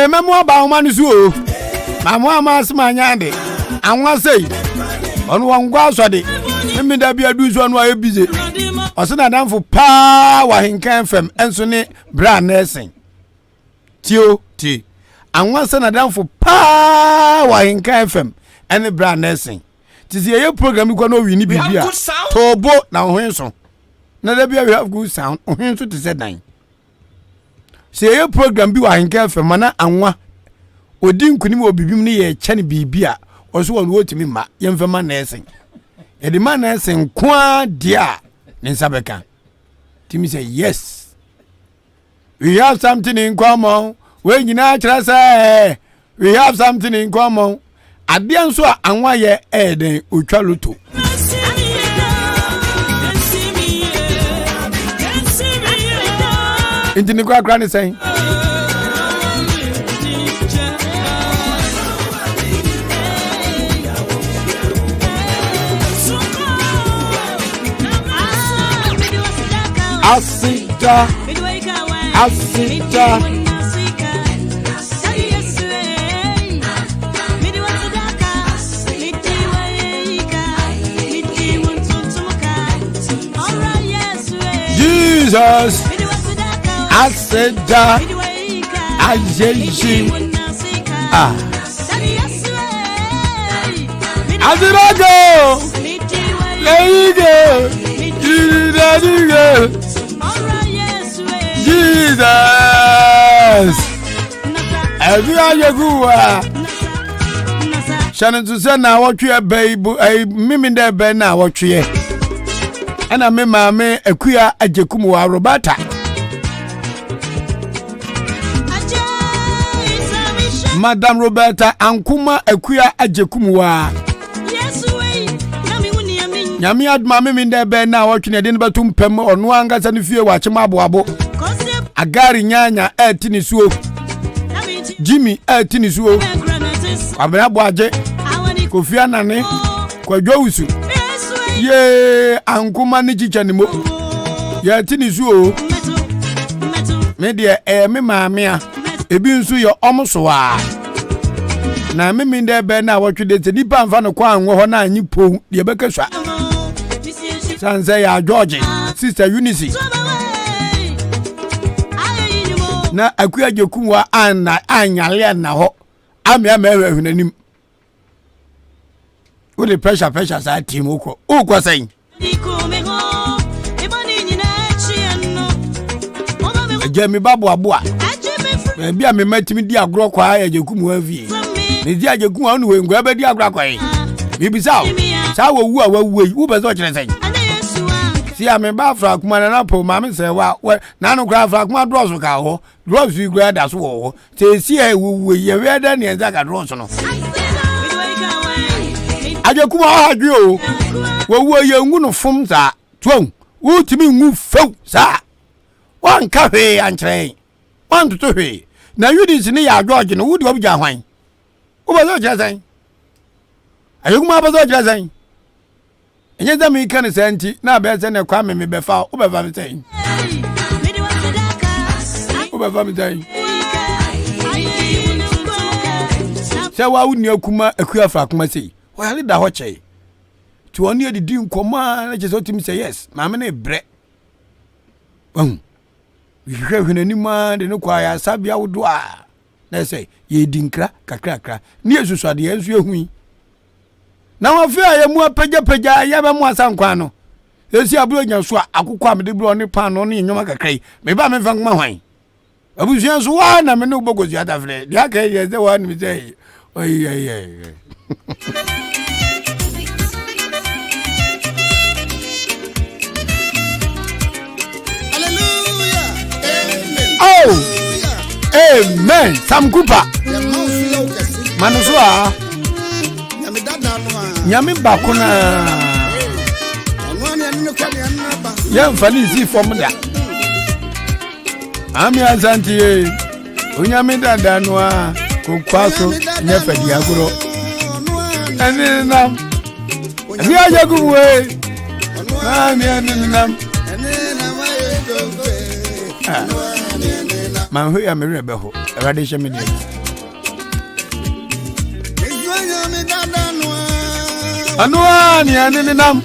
Memo aba umani zuo. Mamu amasma nyande. Anwa sei. Onu wangwa swade. Mimi da bia du so anu aye bize. Osena danfo pa wa Ahenkan FM enso ne bra nursing. Tio ti. Anwa se na danfo pa wa Ahenkan FM ene bra nursing. Tisi ye program ko no wini bibia. Tobo na ohwenso. Na da bia we have good sound. Ohwenso te se dan. Se ye program bi wa Ahenkan FM mana anwa odi nkunim obibim ne ye kyane bibia. Oso won wotimi ma ye mfema nursing. E di man nursing kwa dia Ninsabeka. Timmy say yes. We have something in common. When you not say we have something in common. Adian so anwa ye eden utwaluto. Inti ni kwa grani say. Asita. Jesus. Asita. Ajeji. Azirago. Leigo. Jidadigo. Jesus. Everyagua. Shannon to send now what you a baby, a mimi there ben now what you and I mean, mamma, a queer a Jacumo Roberta. Madame Roberta and Kuma a queer a Jacumua. Yami had mammy in there ben now watching a dinner batum pem or no angas and if you watch my boabo. Agari nyanya tinisuo Jimmy tinisuo Ababwaje Kofi Anane Kwadwusu ye ankuma ni chichanimo ye tinisuo me de me maamia ebi nsu ye omsoa na mimi de be na wotwede te nipa mfa no kwa anwo ho na anyipo de bekaswa sanse ya George sister Eunice na akuya jekunwa ana anyale na ho ame ehwenanim ule pressure sa team uko say Jamie Babu Abua. Maybe I met me dear grow quiet, you come with me. The dear you go on with grab a dear grackway. Maybe so. So who was what you say? See, I'm a bath frog man and apple, mamma say, well, none of grab frog my draws with cow, drops you grad as war. Say, see, who you read any and that got Rosono. I just come out, you. Well, were you going to form that? Twong, who to me move folk, sir. One cafe and train. 1 to 2. Now you didn't see your dog in the wood of your wine. Who was that just I look my brother just saying. And yet, me can send it now better than a crime me before over Valentine. Over Valentine. So, why wouldn't you come a queer for Kumasi? Well, I did the hot to only the dream command. I just want him say yes. Mamma, bread. You have any man, the no choir, Sabia would do. They say, ye dinkra, kakra, near to the ends you me. Now I fear I am more peja, I have more sanquano. You see, I blow your swat, I could come the blonde pan on in your macacray. Maybe I'm a fang my wine. I was just one, I'm a no bogus yet of it. The okay, yes, the one we say. Oh, yeah. Oh, amen. Sam Cooper. Manusua. Nyami bakuna. Yam fanisi formula. Ami azanti. Unyami dadanwa. Kukwaso nyefedi aguro. Eni nam. Eni ajaguwe. Eni nam. Man who am a rebel, a radiation media. Anuani and Nam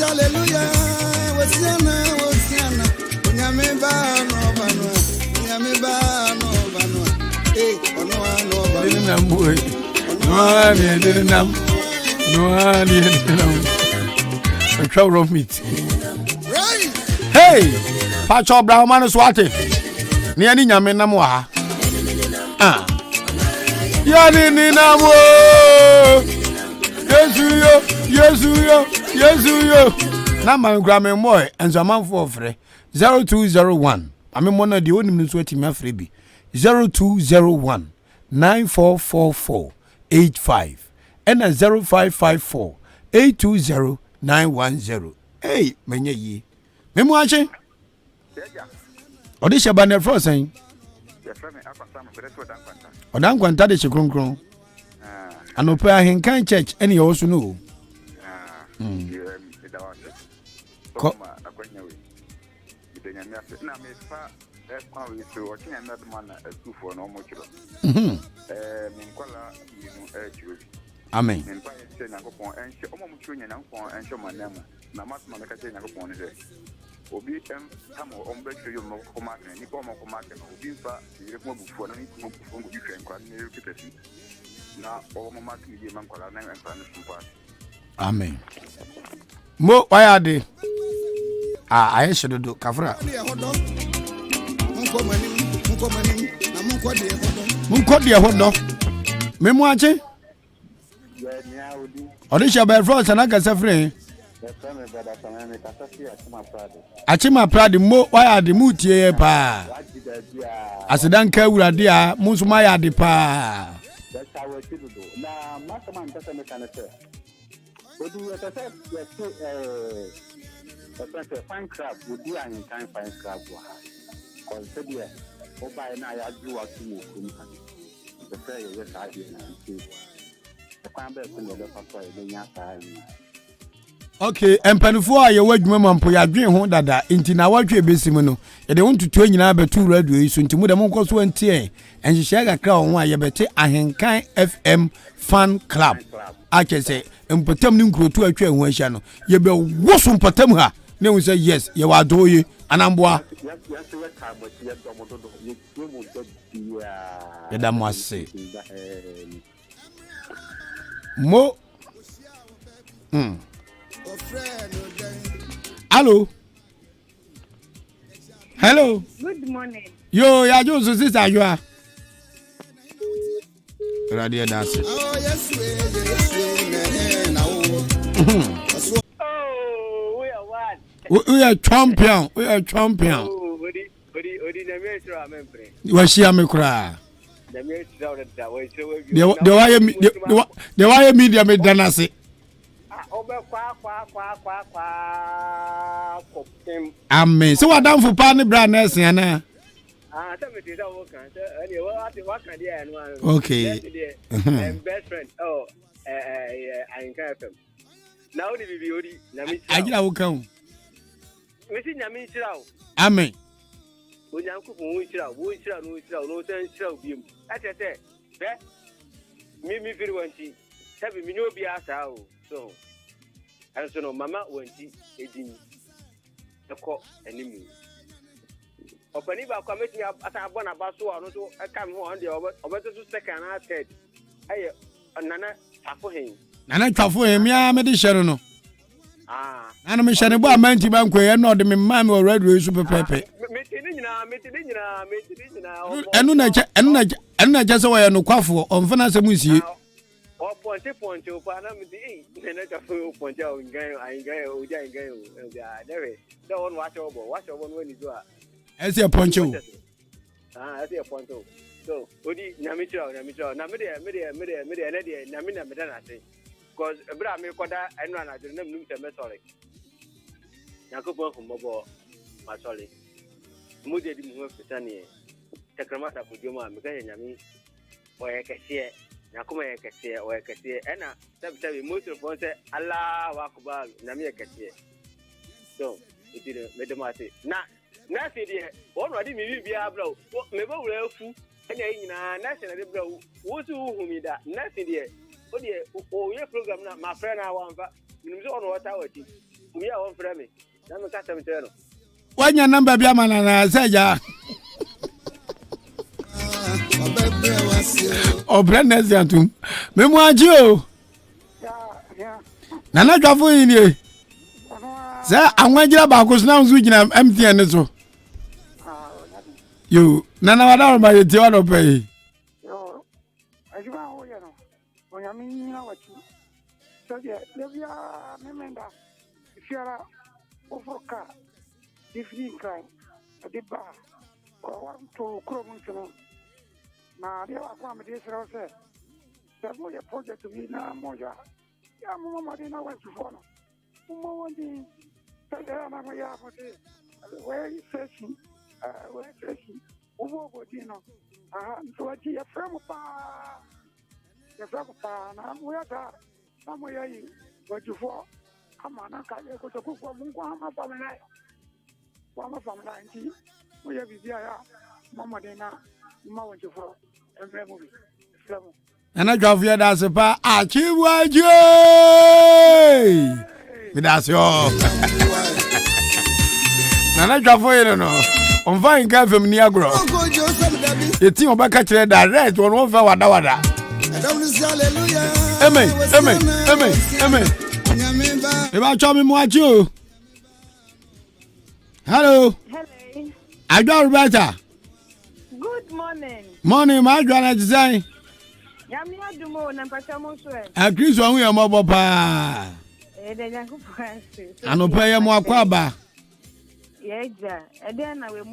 Hallelujah. Hey, Pacho Brown man swati. Near Nyame Namwa. Ah, Yani Namo. Yes, you. Now my grandma boy and some man for free 0201. I mean one of the only minutes waiting my freebie 0201 944485 and a 0554 820 910. Hey, many ye. Memoache? Odi Shabane for saying. Odan Kwanta de Chikronkron. And Opa Ahenkan Church, any also know. Amen. Amen. Mo why are they? I should do Kafra. Munkodia hodo. Memoache? Odisha by France and Agasafre. Achima Pradi mo why are the mutie pa? Asidanka uradia musumaya de pa. Fine crab would be an kind fine crab. Consider by now I do what you the fair yes I did the crab in the papa okay, and Panufo, your word, Mamma, for your dream home that into now what you be similar. They want to train you now by 2 radio soon to Muda Monkos 1 and you share a crown why you better Ahenkan FM fan club. I can say, and Potem Nunko to a train when channel. You be wasum Potemha. ne hu say yes ye wa do ye anamboa ye da mo ase mo Hello. Good morning. Yo, ya jo so sister you are. Radio dance. Oh, yes, oh, we are what? We are champion. We are champion. Oh, Odi na me sure am free. We share me kra. Na me sure that we show you. The why media me danase. Amen. So what done for Pani Brandness, Yana? Okay. Best friend. Oh, Ahenkan FM. Now the Odi. I will come. Missing Yamin Shroud. Amen. When Yanku no sense shall be. As I said, me feel one thing. Have me no be asked out. So. And so no mama went eating the court enemy. Open if I come up as I want about so I come on the over to second I said, hey, Nana for him. Nana for him, ya medicine no. And I'm sure about Manti Banque and not the man or red race super pepe. And not just away no quaffo on finance musi. Point to Panama, point out in Gaio, I don't watch over when you do. I see a poncho. I see a poncho. So, Odi Namicho, Namida, Namina Medana, because Abraham Koda and one I don't know the sorry. Nakopo from Bobo, my solid. Moody didn't work for Sunny. Tecramata Pujuma, Mekani, or a cashier. Nakuma Cassia or Cassia, and most of us say Allah Wakubal, Namia Cassia. So, it didn't make the matter. Nothing, already maybe be a blow. Maybe we'll fool, and national blow. What's who me that? Nothing there. Oh, your program, my friend, I want, but you don't know what I would. We are on for me. I'm a custom eternal. When your number be a man and I say, ya. Oh, Brandon Zantum. Memoir Joe. Nana Jafu in here. Sir, I'm going to get about because now I'm empty and so. You, Nana, I don't buy the other pay. As you are, when I mean, you know what you so, yeah, remember if you are over car, if you can, a dip bar, or one to Chrome. Now, there are some days I said, there's no project to be now, Moja. Yeah, Mamma didn't want to follow. Mamma didn't say, where is fishing? Where is fishing? Over Bodino. So I see a friend of the Frappa, and I'm where that somewhere you what you for. Come on, I can't go to cook for Mumma family. One of them 90. We have here, Mamma Dena, Mamma went to for. And I drove you that's a pa. Achiwajo! That's your. And I drove you no. On fine guy from Niagara. The team of Bacatcher direct one over Wada. Amen. If I tell me what you. Hello. I got better. Good morning. Morning, my grand design. Yamia Dumo, Nampatamo Sweat. I Chris on your mobile pa. I no pay more quaba. Yeah, and then I will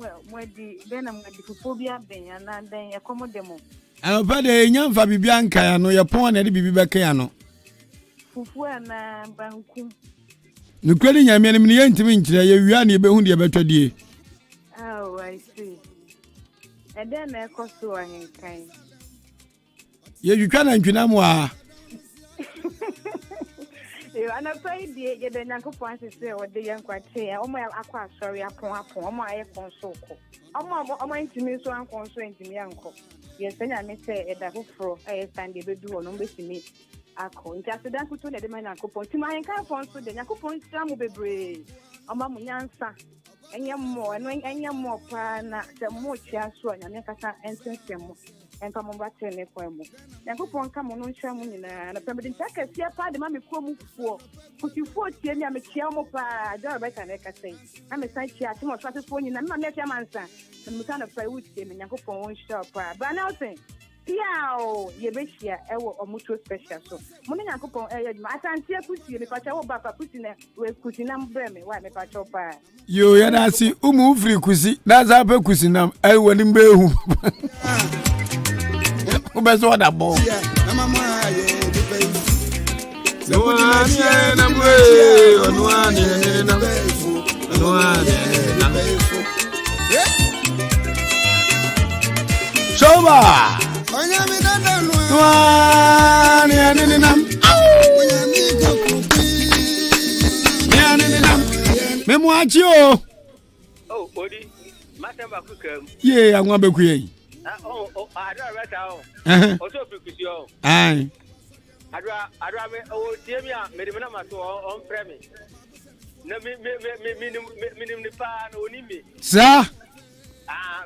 then I'm going to phobia being and then a common demo. I no pay the young Fabi Bianca, I know your pawn and be Bacano. Fufu and Banku. No credit, I mean, you are near Behundi better day. Oh, I see. And then I cost to Ahenkan. You can't enter more. And I played the Yanko Francis or the young Quatia, or my aqua, sorry, upon my console. I'm going to miss one console to me, uncle. Yes, and I may say at the hook for a Sunday do or no missing me. ako nti aseda kuto na de ma Nyankopɔn ti ma Ahenkan Fonso de Nyankopɔn sira mo bebre ɔma mo nyansa enye mo pa na se mo tia so Nyame kasa ensensem mo enka mo bate ne kwa mo Nyankopɔn ka mo no nhwa mo nyina na pemede ntaka sia pa de ma me kuo mu fuo kusifuo tie mi ametia mo pa da Rebecca na kasa na me san tia ti mo so asefo nyina me me fia mansa me ka na fa wutie me Nyankopɔn won hwa pa ba na osen Piao, Yebeshia, Ewo, or Mutual Special. So, Moni Yankopon, Atantia Pussy, the Pacha Bapa Pussina, with Kusinam Breme, why me Pacha Pa. You, Yanasi, free Kusi, that's our Kusinam, I will in Behu. Who best what a ball? Shoba! Memoachio. Oh, Odi, Matamba Cookum. Yea, I want to be. Oh, I don't Uh-huh. also because you. Aye. I'd rather, oh, dear me, Medina to on premise. No, minimum the pan or me. Sir?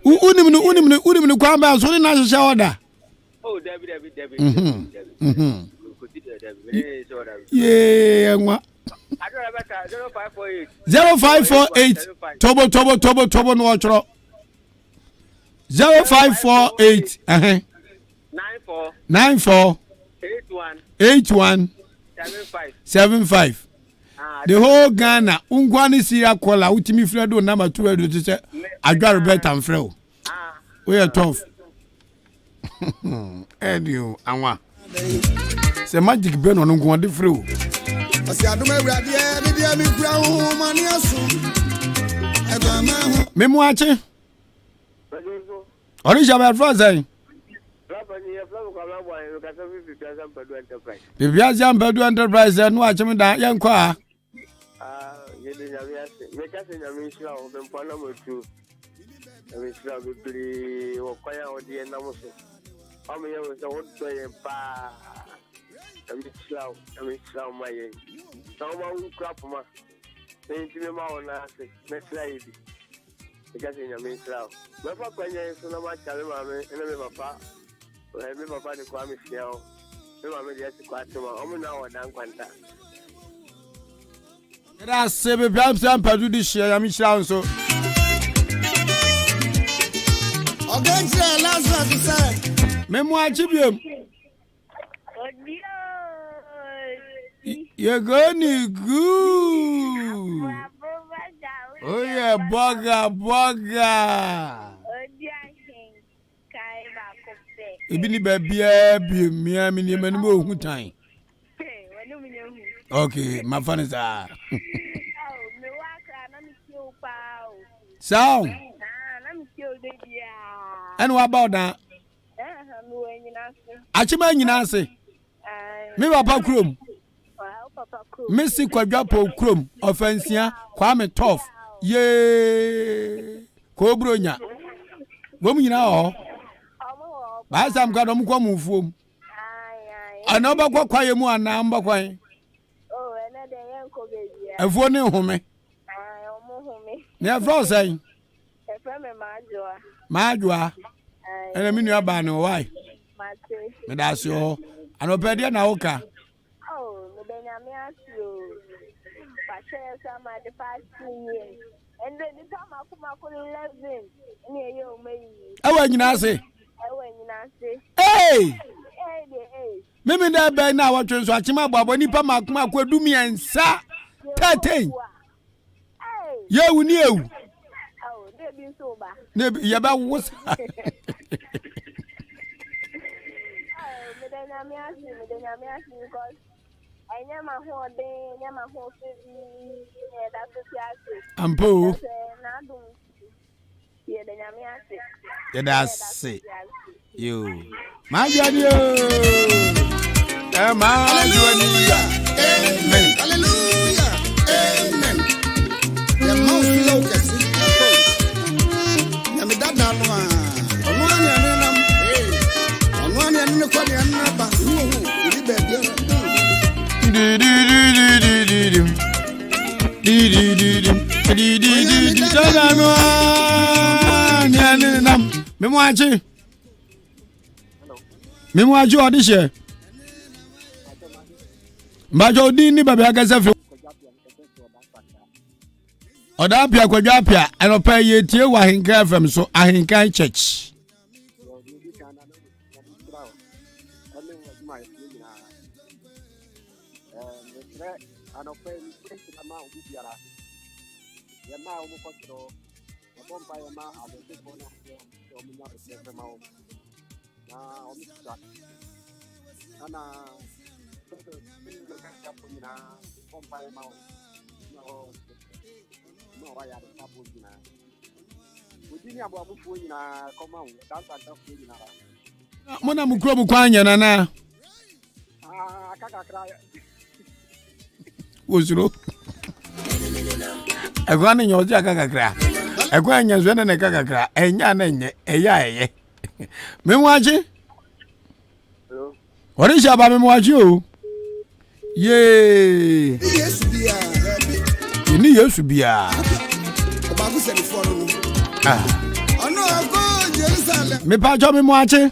Unim, Kwame, so nice shower. Oh, Debbie. Yeah, 0548 Tobo no otro 0548 94 81 75 the whole Ghana ungwani siya kola utimi fredo number 2 to say Adwa Robert and Freo we are tough and you anwa say magic ben on ungwani Freo Memoache Orisha be afraze Bibia Jam Bedu Enterprise no achim da yenkwa That's seven perhaps I'm part of this year. I'm so. Memoir Chibium. You're going to go. Oh, yeah, Boga. Ibini baby, me many time. Okay, my fun is so. And what about that? Achima nyinase. Me papa krom. Messi Kwadwapo krom offensia Kwame tough. Ye Kobronya. Wo nyina ho. Ba sam kwa dom kwa mufuom. Ana ba kwa kwaye mu ana mba kwan. Oh, ene de yenko bebia. Efuo ne home. Omo home. Ne afro sai. Efra me majoa. Majoa. Ene mi nua ba no why? Mate. Me da so. Ano pede na woka. Oh, me de nyame asio. Pa share some at the past 2 years. And then the time I come 11. Ni ye o meyi. Awa nyina ase. Awa nyina ase. Hey! Hey. Mimi da be na watwe so achima babo nipa makuma akwadu miensa 13. Ye wuni ewu. Oh, they be so ba. Ne ye ba wos. Me de nyame ase because I never hold day, never hold yeah, that's what I Ampo. Yeah, the nyame ase. Yeah, that's it. You. Hallelujah. Amen. Hallelujah. Amen. The most locust. Yami dada no. Onwani anenam. Onwani anene kwani anaba. Ibi be Memoaji audition. Mbajo di ni baby agasa fi. Oda pia kwadwa pia enopa ye tie wa Ahenkan FM so Ahenkan Church. Mona mukro bukwanya nana. Wozuro. Egwana nyozi akakakra. Egwanya zwene ne kakakra. Enya na nye eya eye. Memwaji? Hello. Orisha aba memwaji o. Ye. Yesu bia. Ni Yesu bia. Obagu se ni foro. Ah. Ono ago Jerusalem. Me pa jo memwaji.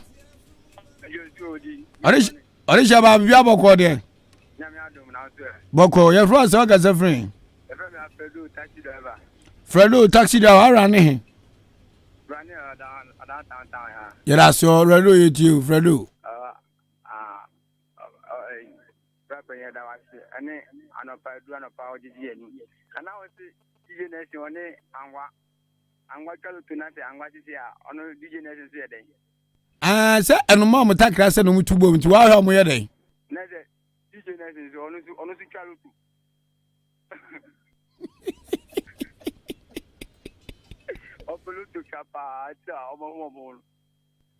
Orisha aba bia boko de. Boko ye fro so ga zefrin. Fredo taxi driver ara ne. Yera so Fredo yeti Fredo. Ah, say eno ma mo takra se no mutubo mti wa hwa mo ye den.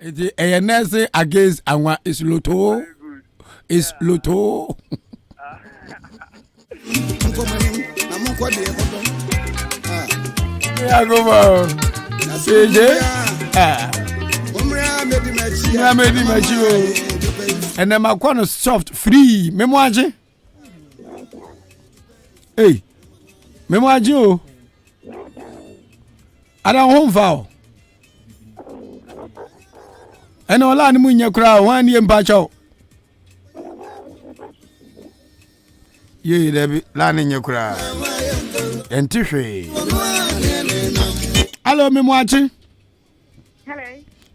Iti eyenese against anwa is loto. Is loto. Ya go ba. Seje. Ya medi machi o. And then my corner soft free. Memoaje. Hey. Memoaje o. Ada home foul. Eno ola ni munye kura wan ye mpacho. Ye debi la ni nye kura. Entihwe. Hello Memwachi. Hello.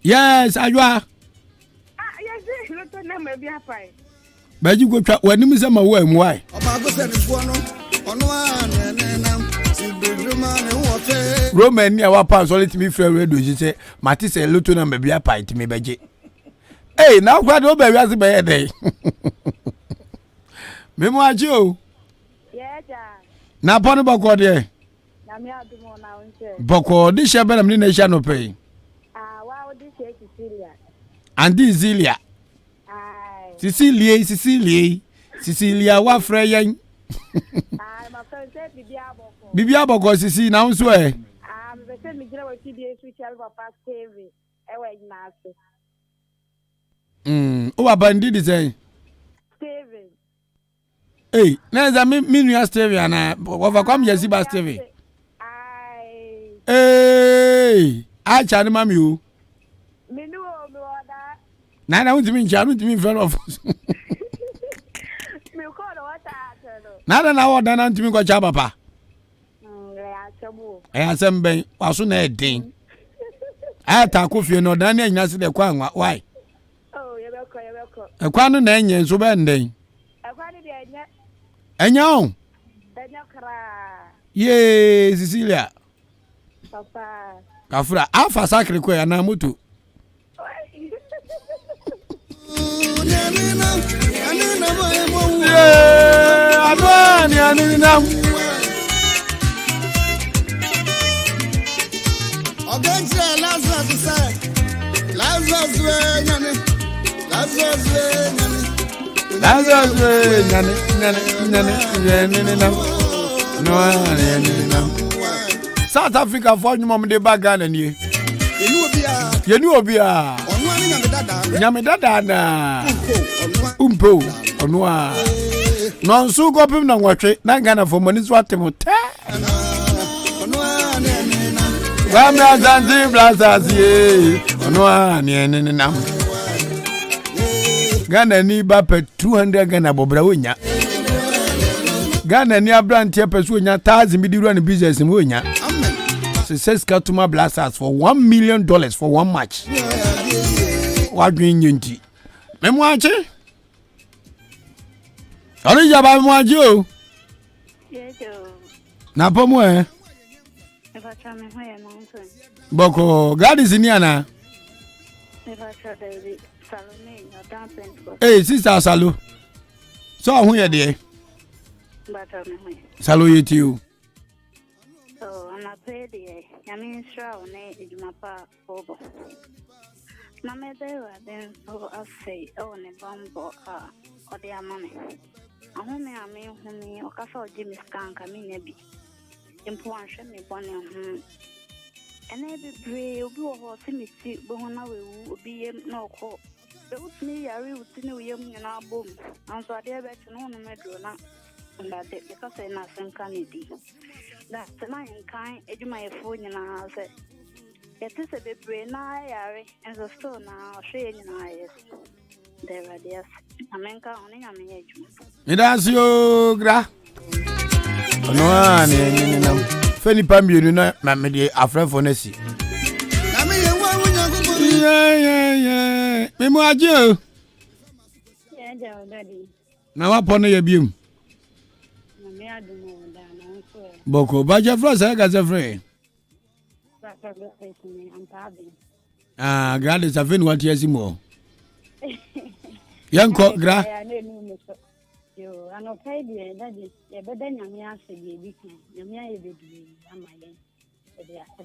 Yes, ajwa. Yes, loto na me bia pai. Baji go twa wani mu se ma wo amwai. Obagu se ni fo no. Ono anenenam. Roman ni awa pa so let me free radio ji say mati say loto na me bia pai ti me beje. Eh na kwa do ba wiase be ye dey. Memwachi o. Yeah, ja. Na pon boko de. Na me adumo na wonse. Boko di she be na me na sha no pay. Ah, wa odi she Cecilia. Andi Zilia. Ai. Cecilia wa frɛ yen. Ah, my friend said bibia boko. Bibia boko sisi na nso e. Ah, me say me gira wa TDA switch al papa Steve. Ewa ignase. O abandi di say. Steven. Hey, na za me nua Steven na over kwam yesi ba Steven. Ai. Hey, acha ni mami o. Me no me oda. Na untimi ncha, untimi friend of. Me ko do wata atero. Na oda na untimi ko cha papa. Ya chabu. Asem ben, waso na edin. Ata ko fie no da na nyina se de kwa anwa. Why? Oh, yebeko. Ekwa no na enye nso be nden. Ekwa ni de enye. Enya o. Enye kra. Ye, Cecilia. Papa. Kafura, afa sakre ko ya na moto. Anina. Ogenje Lazarus say. Lazarus we nyane. South Africa for nyum de bagana ni. Yenu obia. Onu ani nyame dada na umpo onwa Non so kopim na nwotwe na Ghana for money so atemo ta. Gamra zanzi blazas ye. Ono ani nam. Ghana ni ba pe 200 Ghana bobra wonya. Ghana ni abrantie pe so wonya 1000 bi di run business mo wonya. Success Katuma Blasters for $1 million for one match. What doing yinti? Memwache? Ori jaba memwaje? Yejo. Na pomo Eba chame hoye mountain. Boko God is in yana. Eba chade Salome no dancing. Hey sister Salu. So who you there? Bata me hoye. Salu you. So ana pede yami shra one ejumapa obo. Na me dewa den so afei ne bambo odi amame. Ahome ame humi okasa oji miskanka mi nebi. Impo anhwe me bone ho. Ene bebre obi wo ho simiti bo ho na wewu obi yem na okọ. Be utmi yare utini uyem nyina bom. Anso ade be tno no medro na ndade because na senka ni di. That Ahenkan ejuma efo nyina se. Yet is a bebre na yare and the stone now share nyina yes. There are yes. Amenka oni ame ejuma. Midasio gra. Ono ani nam. Feni pambienu na me de afrefo na si. Na me ye wa wunya gugu. Yeah. Memo aje o. Yeah, daddy. Na wa pono ye biem. Na me adumo da na nso. Boko baje fro sa ga se fre. God is a fin what yes more. Yanko gra. Yo, I know pay the daddy. Yeah, but then I'm here say be can. I'm here be am I then?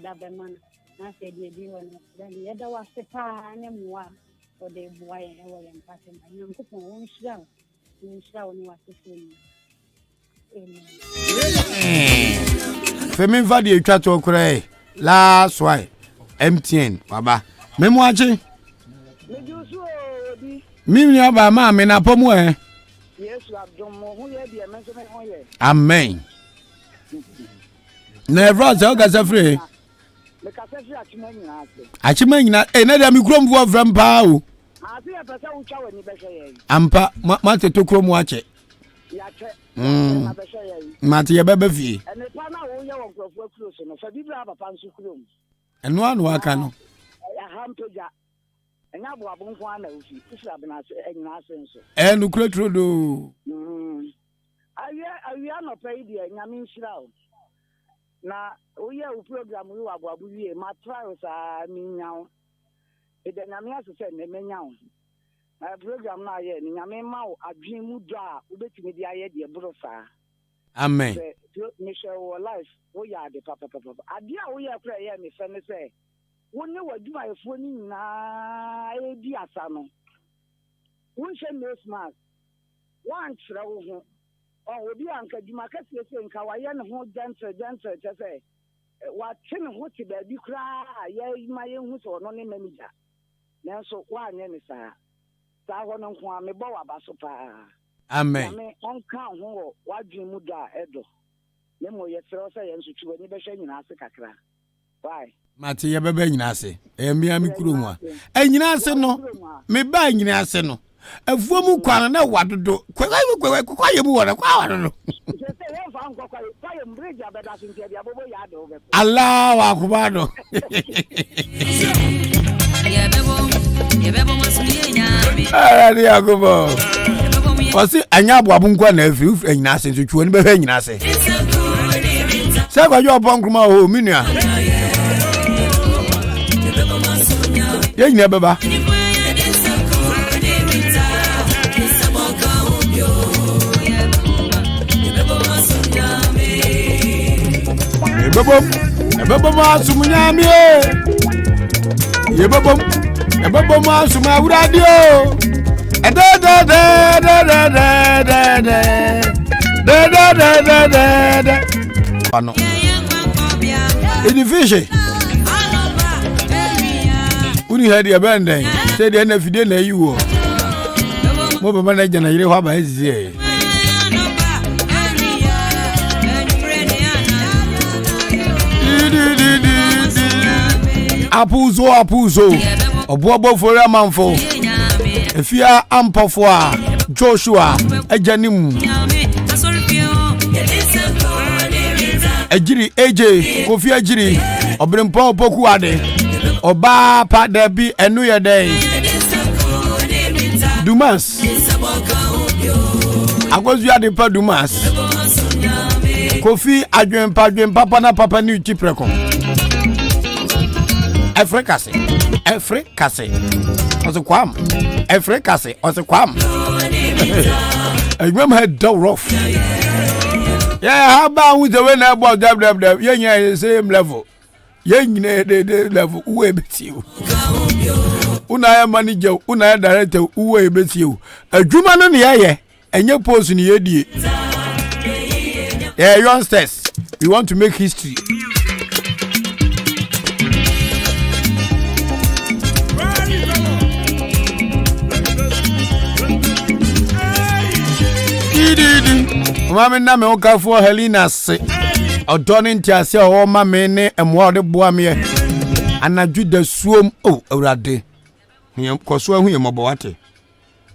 That man. I said you be one. Then the other was the pa and moi for the boy and all and passing. I know to one show. You show me what to say. Femi va di etwa to kure. Last why MTN baba. Memo achi. Mimi aba ma me na pomo eh. Amen. Never so ga safre. Achima nyina na da mi krom vo vram pa o. Ampa ma te to krom ache. Mati ye bebe fie. Eno anu aka no. Enu kretro do. Awia no pay dia nyame nshira o. Na oye o program wi wabuabu wie ma trials a minyawo. E de nyame asese ne menyawo. Na program na ye nyame ma o adwen mu do a obetimi dia ye de bro fa. Amen. Michelle wo life wo ya de papa. Ade a wo ya kra ye me fe ne se wonne waduma efo ni na e di asa no. Won hye no smart. Wan kira wo ho. Obi anka djuma kase nka wa ye ne ho gentle tese wa tene ho ti ba bi kra ye ma ye hu so no ne manager nanso wa anye ne sa ho no nko a me bo wa baso pa. Amen. Me onka ho wa dwen mu da edo me mo ye tro se ye nso twi ni be hwe nyina ase kakra. Why? Mati ye bebe nyina ase. Emia mi kurom a. Nyina ase no me ba nyina ase no. Afuo mu kwana na wadodo. Kwa ye mu wona kwa wadodo. Allah wa kubado. Ari agobo. Wasi anya abu nkwa na afi nyina ase so twoni be nyina ase. Se kwa jo bon kruma o minua. Ye nyina beba. Ebebom asumunyami Ebebom asumawuradio Ano Edifishe Uni hadi abenden say the na fide na yiwo Mo be manager na yire hwa ba ezie Apuzo obuobo for amanfo efia ampofo a Joshua ejanim ejiri AJ Kofi ejiri obrempo opoku ade oba pa da bi enu ye den Dumas agozu ade pa Dumas Kofi adwen papa na papa ni uchipreko Afrikase Osekwam Afrikase Osekwam I remember had do rough. Yeah, how about with the winner about WWW? Yeah, same level. Yeah, the level way bet you. Una manager, una director, way bet you. A Juman on the air, and your post in the AD. Yeah, youngsters, we want to make history. Mama na me oka for Helena se odoni ntiase o mama ne emwa de boa me anadwu da suom o awrade hiem koso ahu yemobo wate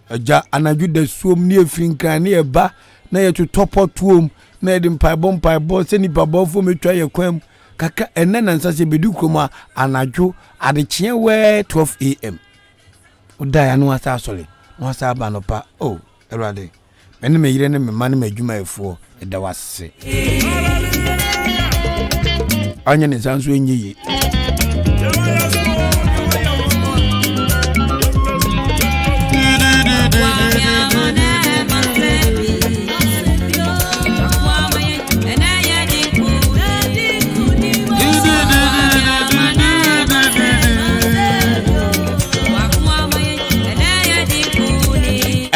aja anadwu da suom ne afrinkan ne eba na ye totopo tuom na ye mpaibo se ni babofo metwa ye kwam kaka enne na nsase bedu kroma anadwu adechie we 12 am oda ya no asa asole no asa ba no pa o awrade ene me yire ne me man me adwuma efo eda wase anya ne sanso enyi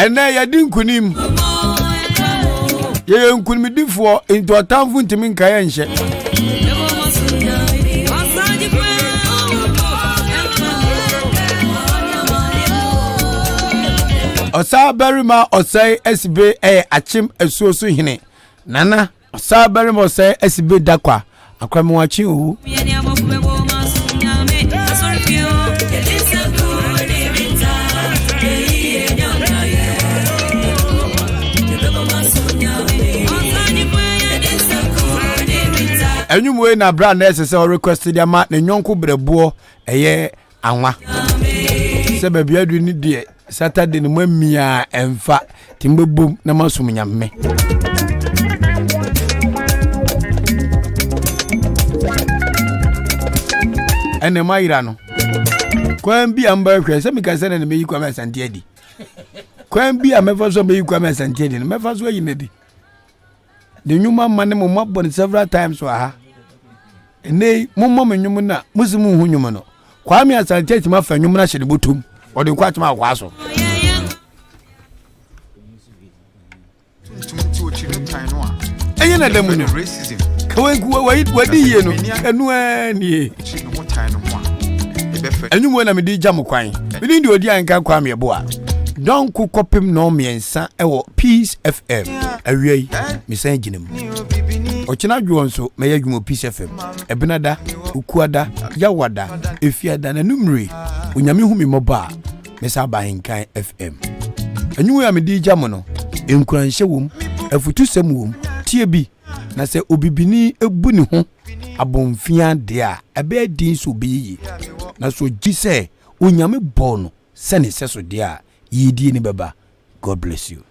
ene ya dinkunim ye nkunimidifo into atamfu ntimi nkaye nhye osa berima osai SB achim esuosu hine nana osa berima osai SB dakwa akwamwachi owu enyumwe na brand nurse say request dia ma na nyonko brebo eye anwa se baby adu ni de Saturday ni mamia emfa timbebom na masum nyamme ene mayira no kwan bi amba hwe se mika se na meyi kwa mesantie di kwan bi amefa so meyi kwa mesantie di mefa so yi di the nyuma mane mo mabon several times wa ha ene mommo menwum na musimu hu nyum no Kwame Asante ti ma fa nyum na hye botum o de kwa tuma kwa so enye na demu no kawenku wadi ye no enu ani enyum na me di jam kwan me di Odi Ahenkan Kwame Yeboah don ku kopim no miensa ewo Peace FM awiei misan ginam ochina dwo nso meya dwumo Peace FM ebenada ukuada yawada efiada na numre onyame hu mi moba mesa Ahenkan FM enyu ya me di jam no enkuranhye wom afutusem wom tie bi na se obibini ebu ni ho abonfia de a ebe din so bi na so gise onyame bo no se ne se so de a yidi ni baba. God bless you.